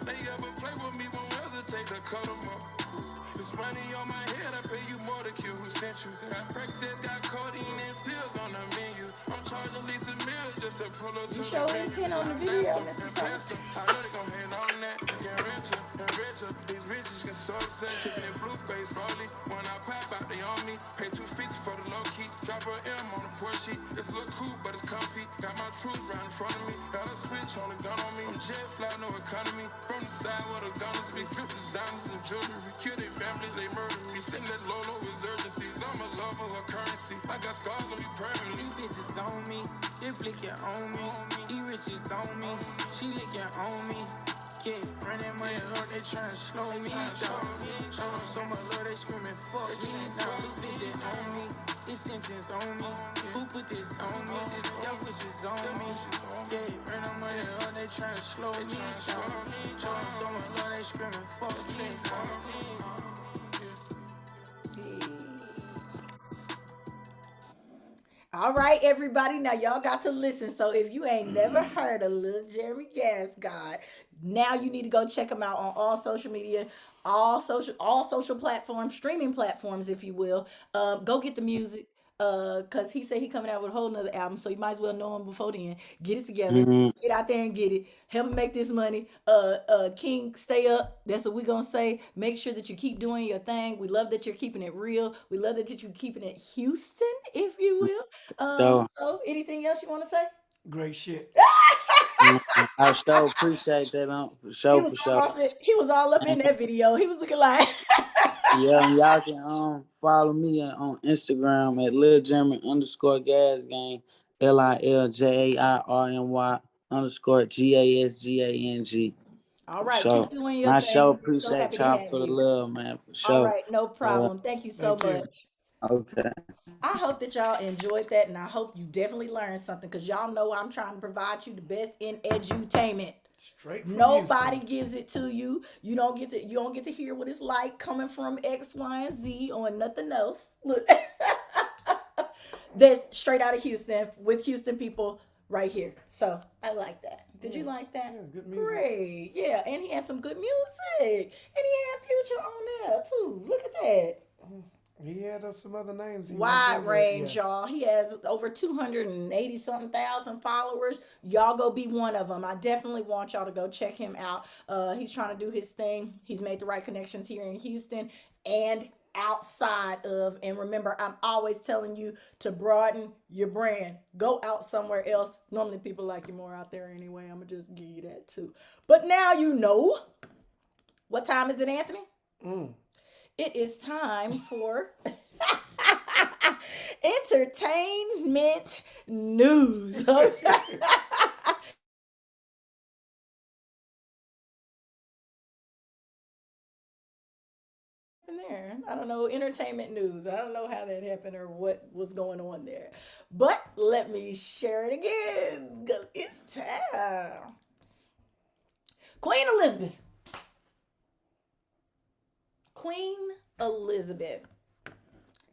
They ever play with me, won't hesitate to cut them up. It's money on my head, I pay you more to kill who sent you. Practice got codeine and pills on the menu. I'm charging Lisa Mills just to pull up to You the show venue. intent on the video, Mr. Thomas. I know they gon' hate on that. Get richer and richer. These bitches get so upset. Chicken and blue face rolling. When I pop out, they on me. Pay $250 for the low key. Drop a M on the Porsche. It's look cool, but it's comfy. Got my truth right in front of me. Got a switch on the gun on me. I'm jet fly, no economy. From the side where the gunners be. Drip designers and jewelry. Kill their families, they murder me. Send that low with urgencies. I'm a lover of currency. I got scars on me permanently. These bitches on me. They blicking on me. These riches on me. She licking on me. Yeah, running money up, they tryna slow me down. Show them so much love, they screaming fuck me. Now 250 on me, extensions on me. Who put this on me? Y'all wishes on me. Yeah, running money up, they tryna slow me down. Show them so much love, they screaming fuck me. All right, everybody. Now y'all got to listen. So if you ain't never heard of Lil Jeremy Gas God, now you need to go check him out on all social media, all social platforms, streaming platforms, if you will. Go get the music. Cause he said he coming out with a whole nother album, so you might as well know him before then. Get it together, Mhm. get out there and get it. Help him make this money. King, stay up. That's what we gonna say. Make sure that you keep doing your thing. We love that you're keeping it real. We love that you're keeping it Houston, if you will. So, So anything else you want to say? Great shit. I sure appreciate that for He sure, was for all sure. off it. He was all up in And that video. He was looking like. yeah, and y'all can follow me on Instagram at Lil Jeremy _ Gas Gang, LILJAIRMY _GASGANG. All For right, keep sure. doing And your I sure thing. We're so appreciate happy to y'all have for the you. love, man, for All sure. right, no Uh, problem. Thank you so Thank you. much. okay. I hope that y'all enjoyed that, and I hope you definitely learned something because y'all know I'm trying to provide you the best in edutainment. Straight from Nobody Houston. gives it to you. You don't get to hear what it's like coming from X, Y, and Z or nothing else. Look, that's straight out of Houston with Houston people right here. So I like that. Did you like that? Yeah, good music. Great. Yeah, and he had some good music, and he had Future on there too. Look at that. He had some other names. He Wide mentioned, but range, yeah. y'all. He has over 280 something thousand followers. Y'all go be one of them. I definitely want y'all to go check him out. He's trying to do his thing. He's made the right connections here in Houston and outside of. And remember, I'm always telling you to broaden your brand. Go out somewhere else. Normally people like you more out there anyway. I'm gonna just give you that too. But now you know. What time is it, Anthony? Mm. It is time for entertainment news. There, I don't know, entertainment news. I don't know how that happened or what was going on there. But let me share it again because it's time. Queen Elizabeth. Queen Elizabeth.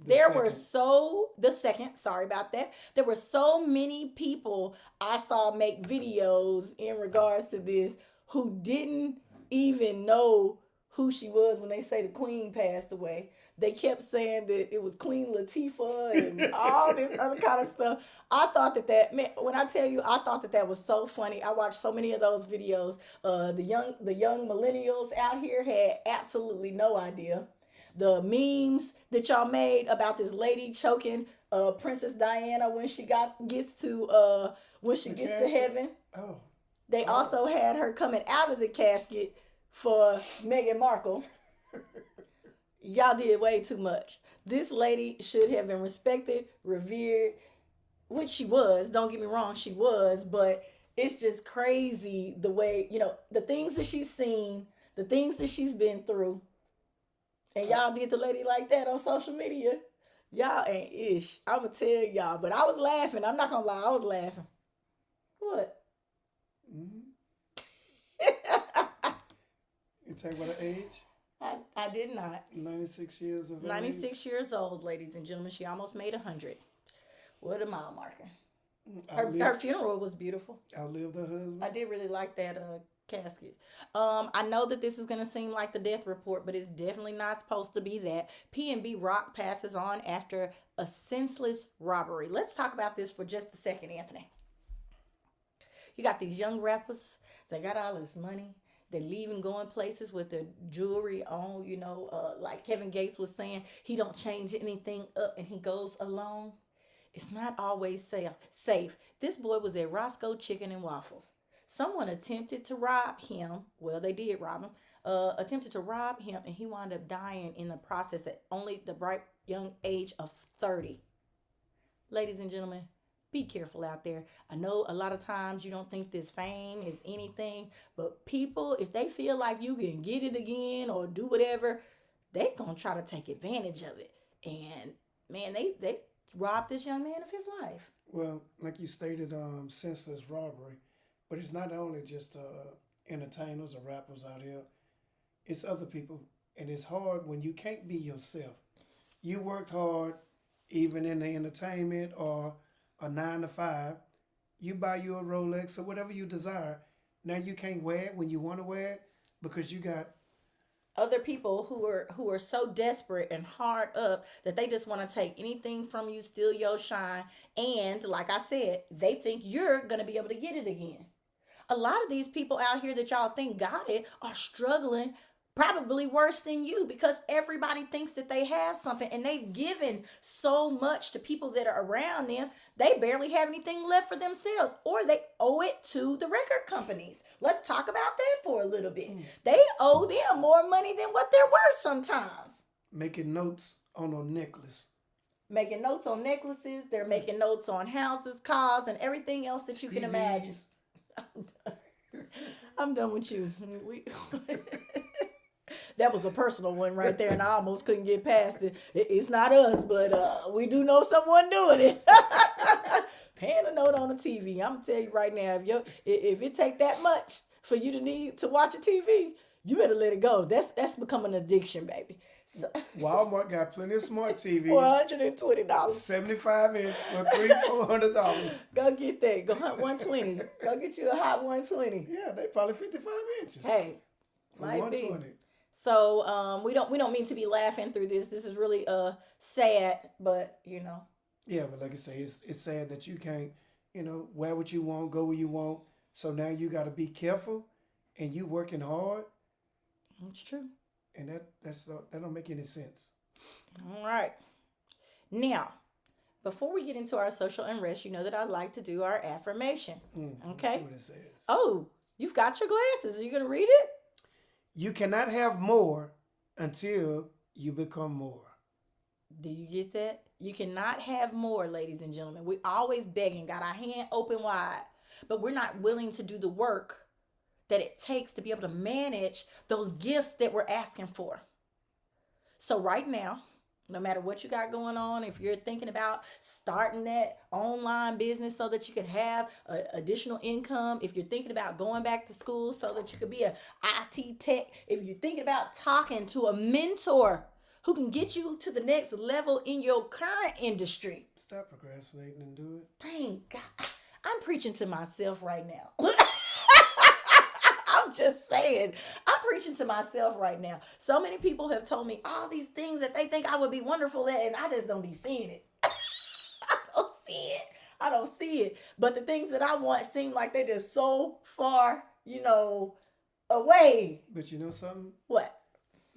The second, sorry about that. There were so many people I saw make videos in regards to this who didn't even know who she was when they say the queen passed away. They kept saying that it was Queen Latifah and all this other kind of stuff. I thought man, when I tell you, I thought that was so funny. I watched so many of those videos. The young millennials out here had absolutely no idea. The memes that y'all made about this lady choking Princess Diana when she The gets to casket? heaven. Oh. They also had her coming out of the casket for Meghan Markle. Y'all did way too much. This lady should have been respected, revered, which she was. Don't get me wrong, she was, but it's just crazy the way, the things that she's seen, the things that she's been through. And y'all did the lady like that on social media. Y'all ain't ish. I'ma tell y'all. But I was laughing. I'm not gonna lie, I was laughing. What? Mm-hmm. You talking about the age? I did not. 96 years of age. 96 years old, ladies and gentlemen. She almost made 100. What a mile marker. Her Outlived, funeral was beautiful. outlived her husband. I did really like that casket. I know that this is gonna seem like the death report, but it's definitely not supposed to be that. PNB Rock passes on after a senseless robbery. Let's talk about this for just a second, Anthony. You got these young rappers. They got all this money. They leaving, going places with their jewelry on. Like Kevin Gates was saying, he don't change anything up and he goes alone. It's not always safe. This boy was at Roscoe Chicken and Waffles. Someone attempted to rob him. Well, they did rob him. Attempted to rob him, and he wound up dying in the process at only the bright young age of 30. Ladies and gentlemen, be careful out there. I know a lot of times you don't think this fame is anything, but people, if they feel like you can get it again or do whatever, they gonna try to take advantage of it. And man, they robbed this young man of his life. Well, like you stated, senseless robbery. But it's not only just entertainers or rappers out here. It's other people. And it's hard when you can't be yourself. You worked hard, even in the entertainment or a 9 to 5. You buy you a Rolex or whatever you desire. Now you can't wear it when you want to wear it because you got other people who are so desperate and hard up that they just want to take anything from you, steal your shine, and like I said, they think you're gonna be able to get it again. A lot of these people out here that y'all think got it are struggling probably worse than you because everybody thinks that they have something and they've given so much to people that are around them, they barely have anything left for themselves or they owe it to the record companies. Let's talk about that for a little bit. They owe them more money than what they're worth sometimes. making notes on a necklace. Making notes on necklaces, they're making notes on houses, cars, and everything else that you can imagine. I'm done with you. That was a personal one right there, and I almost couldn't get past it. It's not us, but we do know someone doing it. Paying a note on the TV. I'm gonna tell you right now, if it take that much for you to need to watch a TV, you better let it go. That's become an addiction, baby. So, Walmart got plenty of smart TVs. $420. 75 inch for $300-$400. Go get that. Go hunt 120. Go get you a hot 120. Yeah, they probably 55 inches. Hey, for might 120. be. So we don't mean to be laughing through this. This is really sad, but Yeah, but like I say, it's sad that you can't, wear what you want, go where you want. So now you got to be careful, and you working hard, it's true. and that don't make any sense. All right. Now, before we get into our social unrest, you know that I like to do our affirmation. Okay. Let's see what it says. Oh, you've got your glasses. Are you gonna read it? You cannot have more until you become more. Do you get that? You cannot have more, ladies and gentlemen. We always begging, got our hand open wide, but we're not willing to do the work that it takes to be able to manage those gifts that we're asking for. So right now, no matter what you got going on, if you're thinking about starting that online business so that you could have additional income, if you're thinking about going back to school so that you could be an IT tech, if you're thinking about talking to a mentor who can get you to the next level in your current industry. Stop procrastinating and do it. Thank God. I'm preaching to myself right now. I'm just saying, I'm preaching to myself right now. So many people have told me all these things that they think I would be wonderful at, and I just don't be seeing it. I don't see it. But the things that I want seem like they're just so far, away. But you know something? What?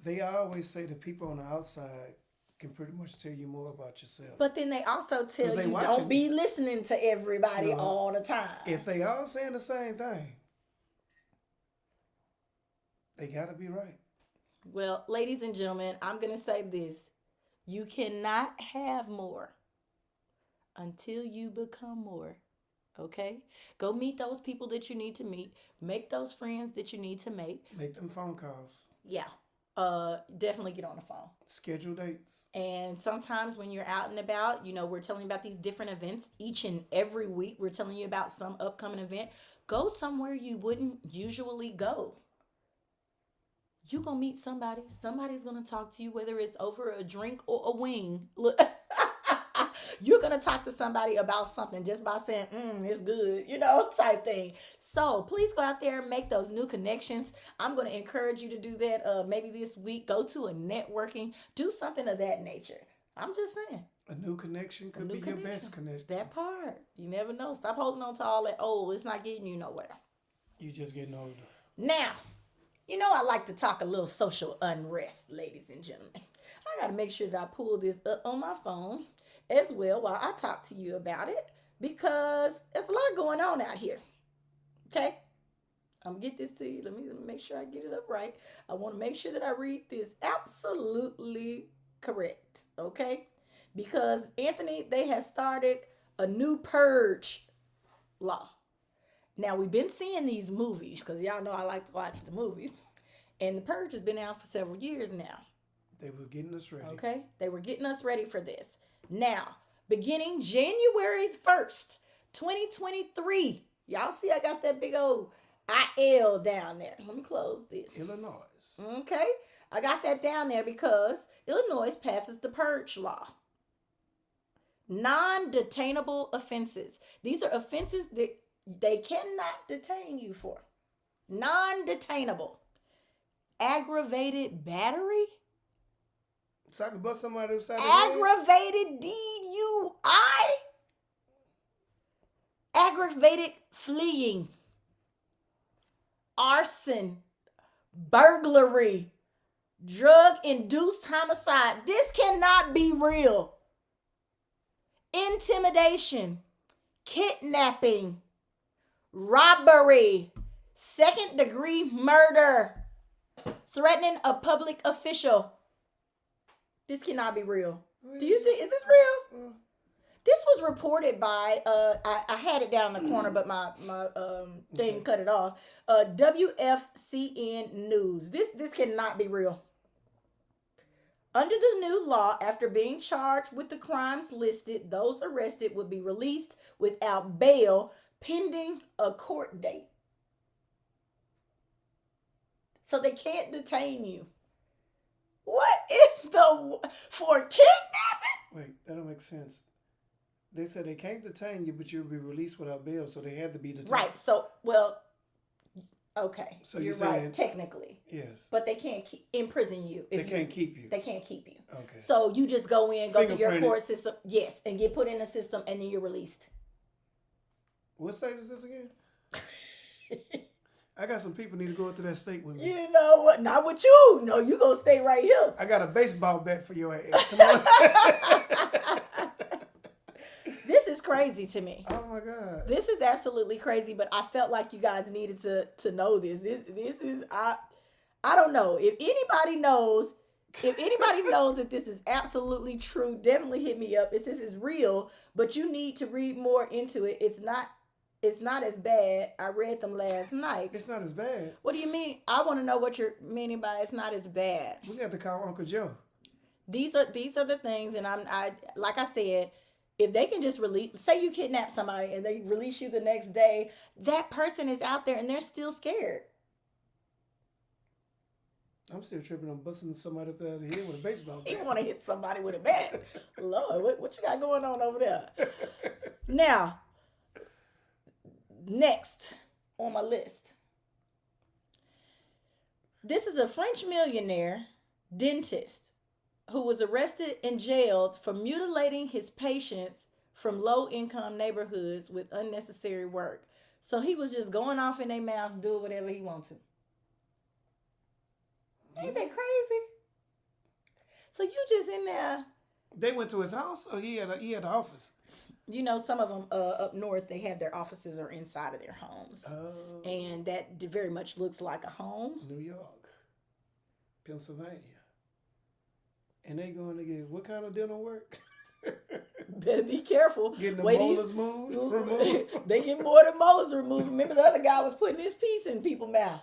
They always say the people on the outside can pretty much tell you more about yourself. But then they also tell they you watching don't be listening to everybody No. all the time. If they all saying the same thing, they got to be right. Well, ladies and gentlemen, I'm going to say this. You cannot have more until you become more. Okay? Go meet those people that you need to meet. Make those friends that you need to make. Make them phone calls. Yeah. Definitely get on the phone. Schedule dates. And sometimes when you're out and about, we're telling you about these different events each and every week. We're telling you about some upcoming event. Go somewhere you wouldn't usually go. you're going to meet somebody. Somebody's going to talk to you, whether it's over a drink or a wing. Look, you're going to talk to somebody about something just by saying, it's good, type thing. So please go out there and make those new connections. I'm going to encourage you to do that maybe this week. Go to a networking, do something of that nature. I'm just saying. A new connection could be your best connection. That part. You never know. Stop holding on to all that old. It's not getting you nowhere. You just getting older. Now, I like to talk a little social unrest, ladies and gentlemen. I got to make sure that I pull this up on my phone as well while I talk to you about it, because there's a lot going on out here. Okay? I'm going to get this to you. Let me make sure I get it up right. I want to make sure that I read this absolutely correct. Okay? Because, Anthony, they have started a new purge law. Now, we've been seeing these movies, because y'all know I like to watch the movies. And the purge has been out for several years now. They were getting us ready. Okay? They were getting us ready for this. Now, beginning January 1st, 2023. Y'all see I got that big old IL down there. Let me close this. Illinois. Okay? I got that down there because Illinois passes the purge law. Non-detainable offenses. These are offenses that they cannot detain you for. Non-detainable. Aggravated battery. So I can bust somebody upside the head? Aggravated DUI. Aggravated fleeing. Arson. Burglary. Drug-induced homicide. This cannot be real. Intimidation. Kidnapping. Robbery. Second-degree murder. Threatening a public official. This cannot be real. Do you think, is this real? This was reported by, I had it down in the corner, but my thing cut it off. WFCN News. This cannot be real. Under the new law, after being charged with the crimes listed, those arrested would be released without bail pending a court date. So they can't detain you. What is for kidnapping? Wait, that don't make sense. They said they can't detain you, but you'll be released without bail, so they had to be detained. Right, okay. So you're right, technically. Yes. But they can't imprison you. They can't keep you. They can't keep you. Okay. So you just go through your court system, yes, and get put in a system, and then you're released. What state is this again? I got some people need to go into that state with me. You know what? Not with you. No, you gonna stay right here. I got a baseball bat for your ass. Come on. This is crazy to me. Oh my God. This is absolutely crazy, but I felt like you guys needed to know this. This is I don't know. If anybody knows that this is absolutely true, definitely hit me up. This is real, but you need to read more into it. It's not as bad. I read them last night. It's not as bad. What do you mean? I want to know what you're meaning by it's not as bad. We got to call Uncle Joe. These are the things, and I like I said, if they can just say you kidnap somebody and they release you the next day, that person is out there and they're still scared. I'm still tripping on busting somebody up there the head with a baseball bat. You want to hit somebody with a bat. Lord, what you got going on over there? Now, next on my list. This is a French millionaire dentist who was arrested and jailed for mutilating his patients from low-income neighborhoods with unnecessary work. So he was just going off in their mouth and doing whatever he wanted to. Ain't that crazy? So you just in there. They went to his house, or he had an office? You know, some of them up north, they have their offices or inside of their homes. Oh. And that very much looks like a home. New York, Pennsylvania. And they going to get what kind of dental work? Better be careful. Getting the molars removed? They get more than molars removed. Remember the other guy was putting his piece in people's mouth.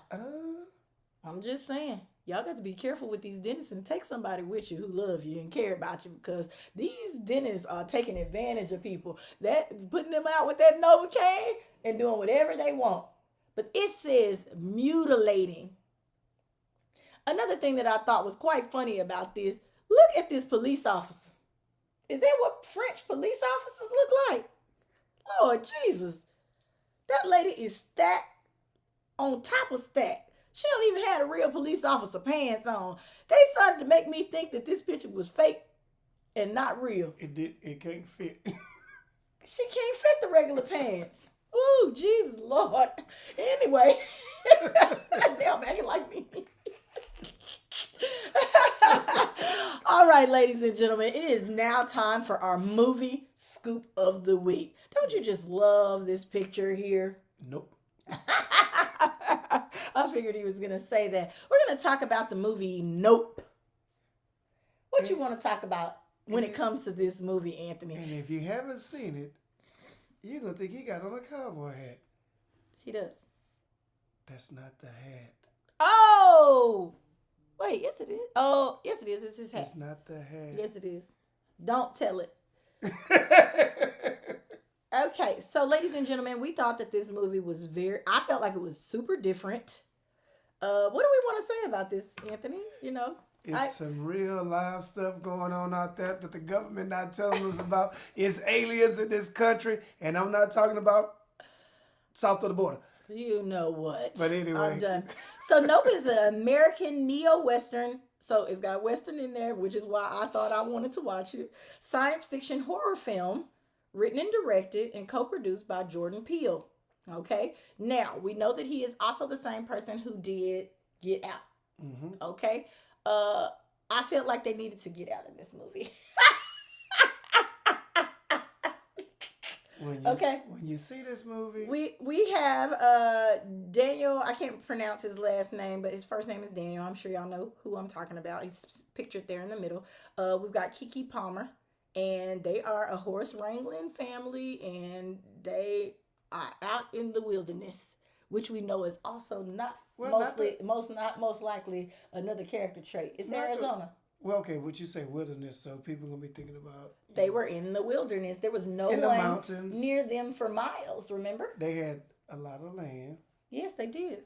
I'm just saying. Y'all got to be careful with these dentists and take somebody with you who love you and care about you, because these dentists are taking advantage of people. That putting them out with that Novocaine and doing whatever they want. But it says mutilating. Another thing that I thought was quite funny about this, look at this police officer. Is that what French police officers look like? Lord Jesus. That lady is stacked on top of stacked. She don't even have a real police officer pants on. They started to make me think that this picture was fake and not real. It can't fit. She can't fit the regular pants. Ooh, Jesus Lord. Anyway. Now I'm acting like me. All right, ladies and gentlemen, it is now time for our movie scoop of the week. Don't you just love this picture here? Nope. I figured he was going to say that. We're going to talk about the movie Nope. What you want to talk about when it comes to this movie, Anthony? And if you haven't seen it, you're going to think he got on a cowboy hat. He does. That's not the hat. Oh! Wait, yes it is. Oh, yes it is. It's his hat. It's not the hat. Yes it is. Don't tell it. Okay, so ladies and gentlemen, we thought that this movie was I felt like it was super different. What do we want to say about this, Anthony? It's some real live stuff going on out there that the government not telling us about. It's aliens in this country, and I'm not talking about south of the border. You know what? But anyway. I'm done. So Nope is an American neo-Western. So it's got Western in there, which is why I thought I wanted to watch it. Science fiction horror film, written and directed and co-produced by Jordan Peele. Okay? Now, we know that he is also the same person who did Get Out. Mm-hmm. Okay? I felt like they needed to get out in this movie. When you see this movie, we have Daniel. I can't pronounce his last name, but his first name is Daniel. I'm sure y'all know who I'm talking about. He's pictured there in the middle. We've got Kiki Palmer, and they are a horse wrangling family, and they are out in the wilderness, which we know is also not most likely another character trait. It's Arizona. Well, okay, what you say wilderness, so people gonna be thinking about. They were in the wilderness. There was no one near them for miles. Remember? They had a lot of land. Yes, they did.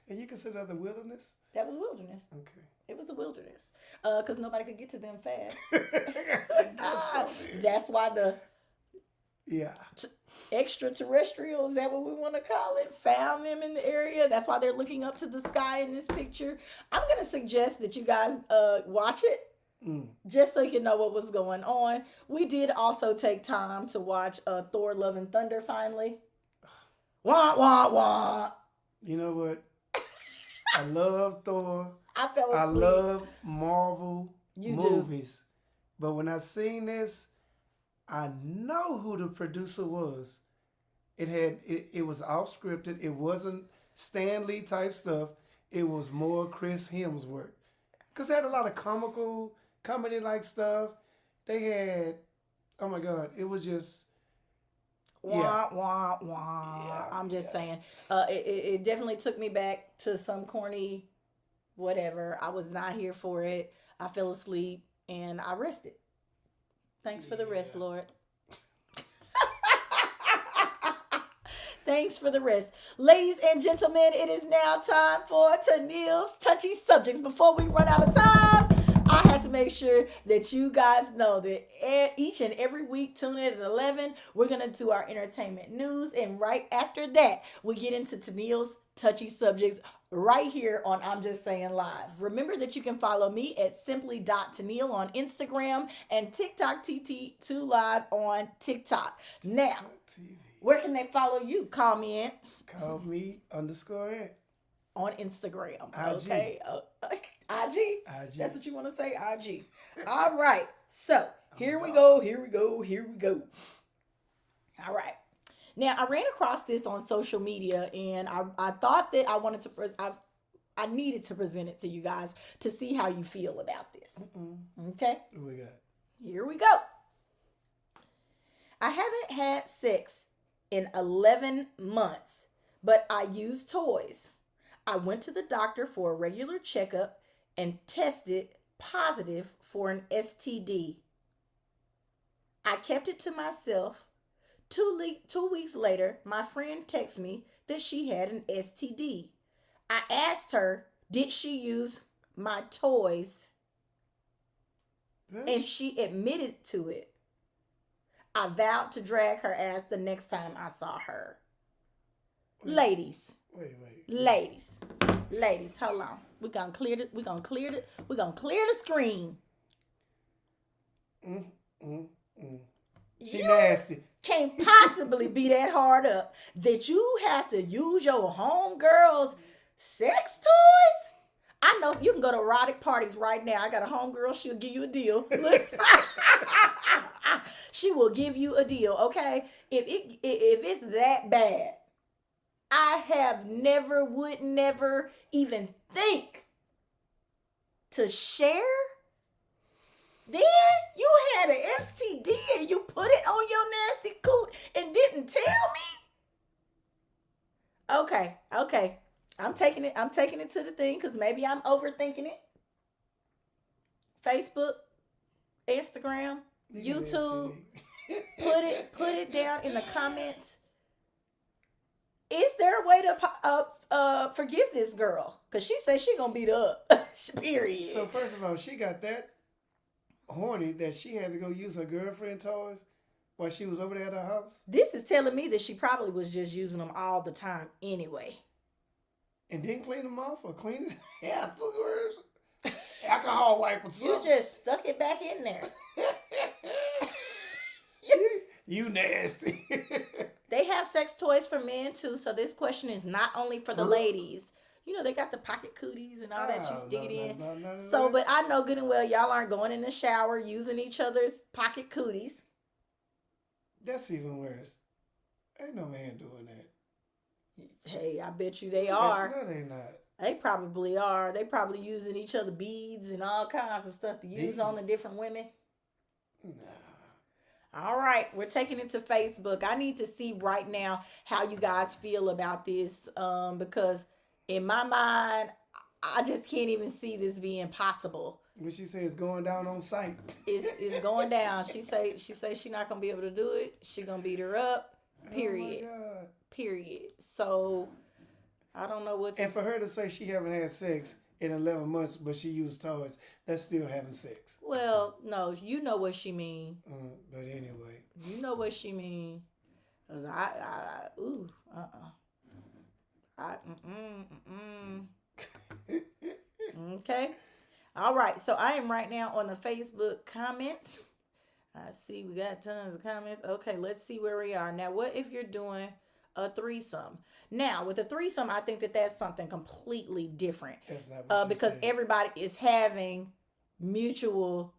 And you consider that the wilderness? That was wilderness. Okay. It was the wilderness. Because nobody could get to them fast. That's why the extraterrestrials, is that what we want to call it, found them in the area. That's why they're looking up to the sky in this picture. I'm going to suggest that you guys watch it. Just so you know what was going on. We did also take time to watch Thor Love and Thunder finally. Wah, wah, wah. You know what? I love Thor. I fell asleep. I love Marvel movies. Do. But when I seen this, I know who the producer was. It was off scripted. It wasn't Stan Lee type stuff. It was more Chris Hemsworth. Because they had a lot of comedy like stuff. They had, oh my God, it was just wah, wah, wah. Yeah, I'm just saying. It definitely took me back to some corny whatever. I was not here for it. I fell asleep and I rested. Thanks for the rest, Lord. Thanks for the rest. Ladies and gentlemen, it is now time for Tennille's touchy subjects. Before we run out of time, I had to make sure that you guys know that each and every week, tune in at 11, we're going to do our entertainment news. And right after that, we get into Tennille's touchy subjects right here on I'm Just Saying Live. Remember that you can follow me at simply.tennille on Instagram and TikTok TT2 Live on TikTok. Now, where can they follow you? Call me in. Call me _Ant. On Instagram. IG. Okay. IG? IG. That's what you want to say? IG. All right. So, here we go. All right. Now, I ran across this on social media, and I thought that I needed to present it to you guys to see how you feel about this. Okay? What we got? Here we go. I haven't had sex in 11 months, but I use toys. I went to the doctor for a regular checkup and tested positive for an STD. I kept it to myself. 2 weeks later, my friend texted me that she had an STD. I asked her Did she use my toys? And she admitted to it. I vowed to drag her ass the next time I saw her. Ladies. Wait. Ladies, hold on. We're gonna clear the screen. She nasty. Can't possibly be that hard up that you have to use your homegirl's sex toys. I know you can go to erotic parties right now. I got a homegirl, she'll give you a deal. She will give you a deal, okay? If it's that bad, I would never even think to share. Then you had an STD and you put it on your nasty coot and didn't tell me? Okay. I'm taking it to the thing because maybe I'm overthinking it. Facebook, Instagram, YouTube. Put it down in the comments. Is there a way to forgive this girl? Because she says she gonna beat her up. Period. So first of all, she got that horny that she had to go use her girlfriend toys while she was over there at her house. This is telling me that she probably was just using them all the time anyway. And didn't clean them off or clean it afterwards? Alcohol wipe or something. You just stuck it back in there. You nasty. They have sex toys for men too, so this question is not only for the ladies. You know, they got the pocket cooties and all that. You stick it in. So, but I know good and well y'all aren't going in the shower using each other's pocket cooties. That's even worse. Ain't no man doing that. Hey, I bet you they are. No, they not. They probably are. They probably using each other beads and all kinds of stuff to use on the different women. Nah. All right, we're taking it to Facebook. I need to see right now how you guys feel about this because in my mind, I just can't even see this being possible. What she says going down on site. It's going down. She say she not gonna be able to do it. She gonna beat her up. Period. Oh my God. Period. So I don't know what to. And for her to say she haven't had sex in 11 months, but she used toys, that's still having sex. Well, no, you know what she mean. But anyway. You know what she mean. Cause Okay. All right. So I am right now on the Facebook comments. I see we got tons of comments. Okay, let's see where we are. Now, what if you're doing a threesome? Now, with a threesome, I think that's something completely different. That's not what because said. everybody's having mutual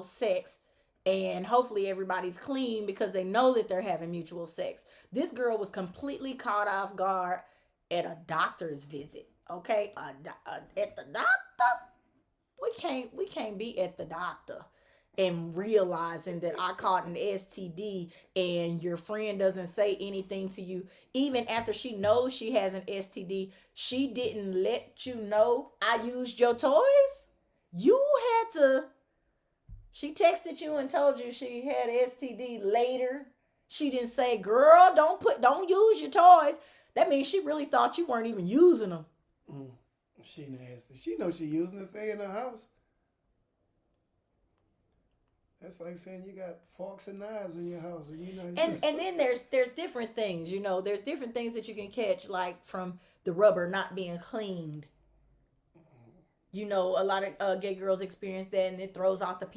sex, and hopefully everybody's clean because they know that they're having mutual sex. This girl was completely caught off guard at a doctor's visit. Okay, at the doctor, we can't be at the doctor and realizing that I caught an STD and your friend doesn't say anything to you. Even after she knows she has an STD, she didn't let you know I used your toys. You had to. She texted you and told you she had STD later. She didn't say, girl, don't use your toys. That means she really thought you weren't even using them. She nasty. She knows she using if they in the house. That's like saying you got forks and knives in your house, and you know. And then there's different things, you know. There's different things that you can catch, like from the rubber not being cleaned. You know, a lot of gay girls experience that, and it throws off the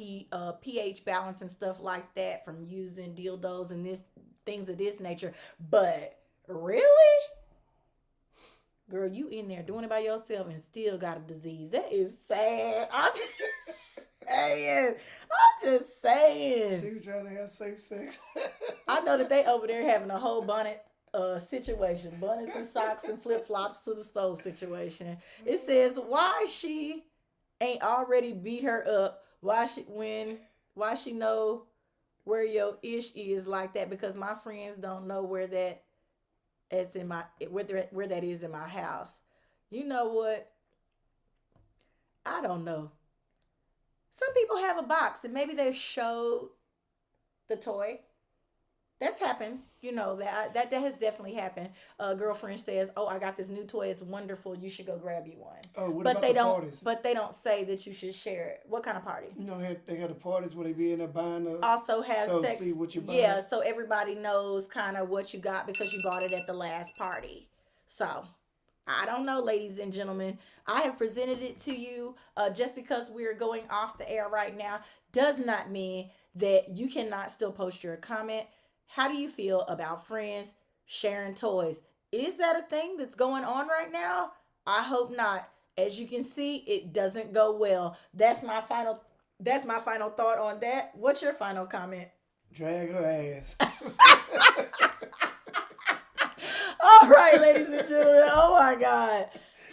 pH balance and stuff like that from using dildos and things of this nature. But really, girl, you in there doing it by yourself and still got a disease. That is sad. I'm just saying. She was trying to have safe sex. I know that they over there having a whole bonnet situation. Bonnets and socks and flip-flops to the stove situation. It says, why she ain't already beat her up? Why she know where your ish is like that? Because my friends don't know where that is in my house. You know what? I don't know. Some people have a box and maybe they showed the toy That's happened. You know that has definitely happened. A girlfriend says, "Oh, I got this new toy. It's wonderful. You should go grab you one." Oh, what But about they the don't. parties? But they don't say that you should share it. What kind of party? You know, they got the parties where they be in there buying the. Also have So sex. see what you buying. Yeah, so everybody knows kind of what you got because you bought it at the last party. So I don't know, ladies and gentlemen. I have presented it to you. Just because we're going off the air right now does not mean that you cannot still post your comment. How do you feel about friends sharing toys? Is that a thing that's going on right now? I hope not. As you can see, it doesn't go well. That's my final thought on that. What's your final comment? Drag her ass. All right, ladies and gentlemen. Oh my God.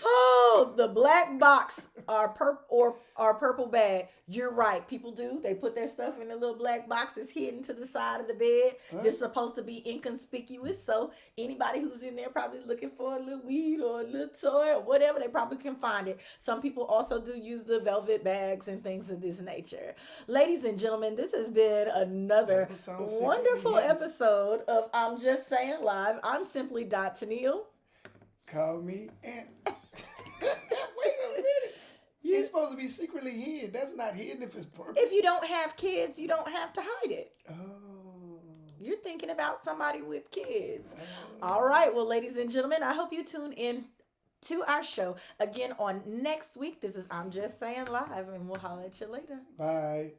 Oh, the black box or purple bag. You're right. People do. They put their stuff in the little black boxes hidden to the side of the bed. Huh? This is supposed to be inconspicuous. So anybody who's in there probably looking for a little weed or a little toy or whatever, they probably can find it. Some people also do use the velvet bags and things of this nature. Ladies and gentlemen, this has been another Episode wonderful 60. episode of I'm Just Saying Live. I'm simply Tennille. Call me and. Wait a minute. It's supposed to be secretly hid. That's not hidden if it's purple. If you don't have kids, you don't have to hide it. Oh. You're thinking about somebody with kids. All right. Well, ladies and gentlemen, I hope you tune in to our show again on next week. This is I'm Just Saying Live, and we'll holler at you later. Bye.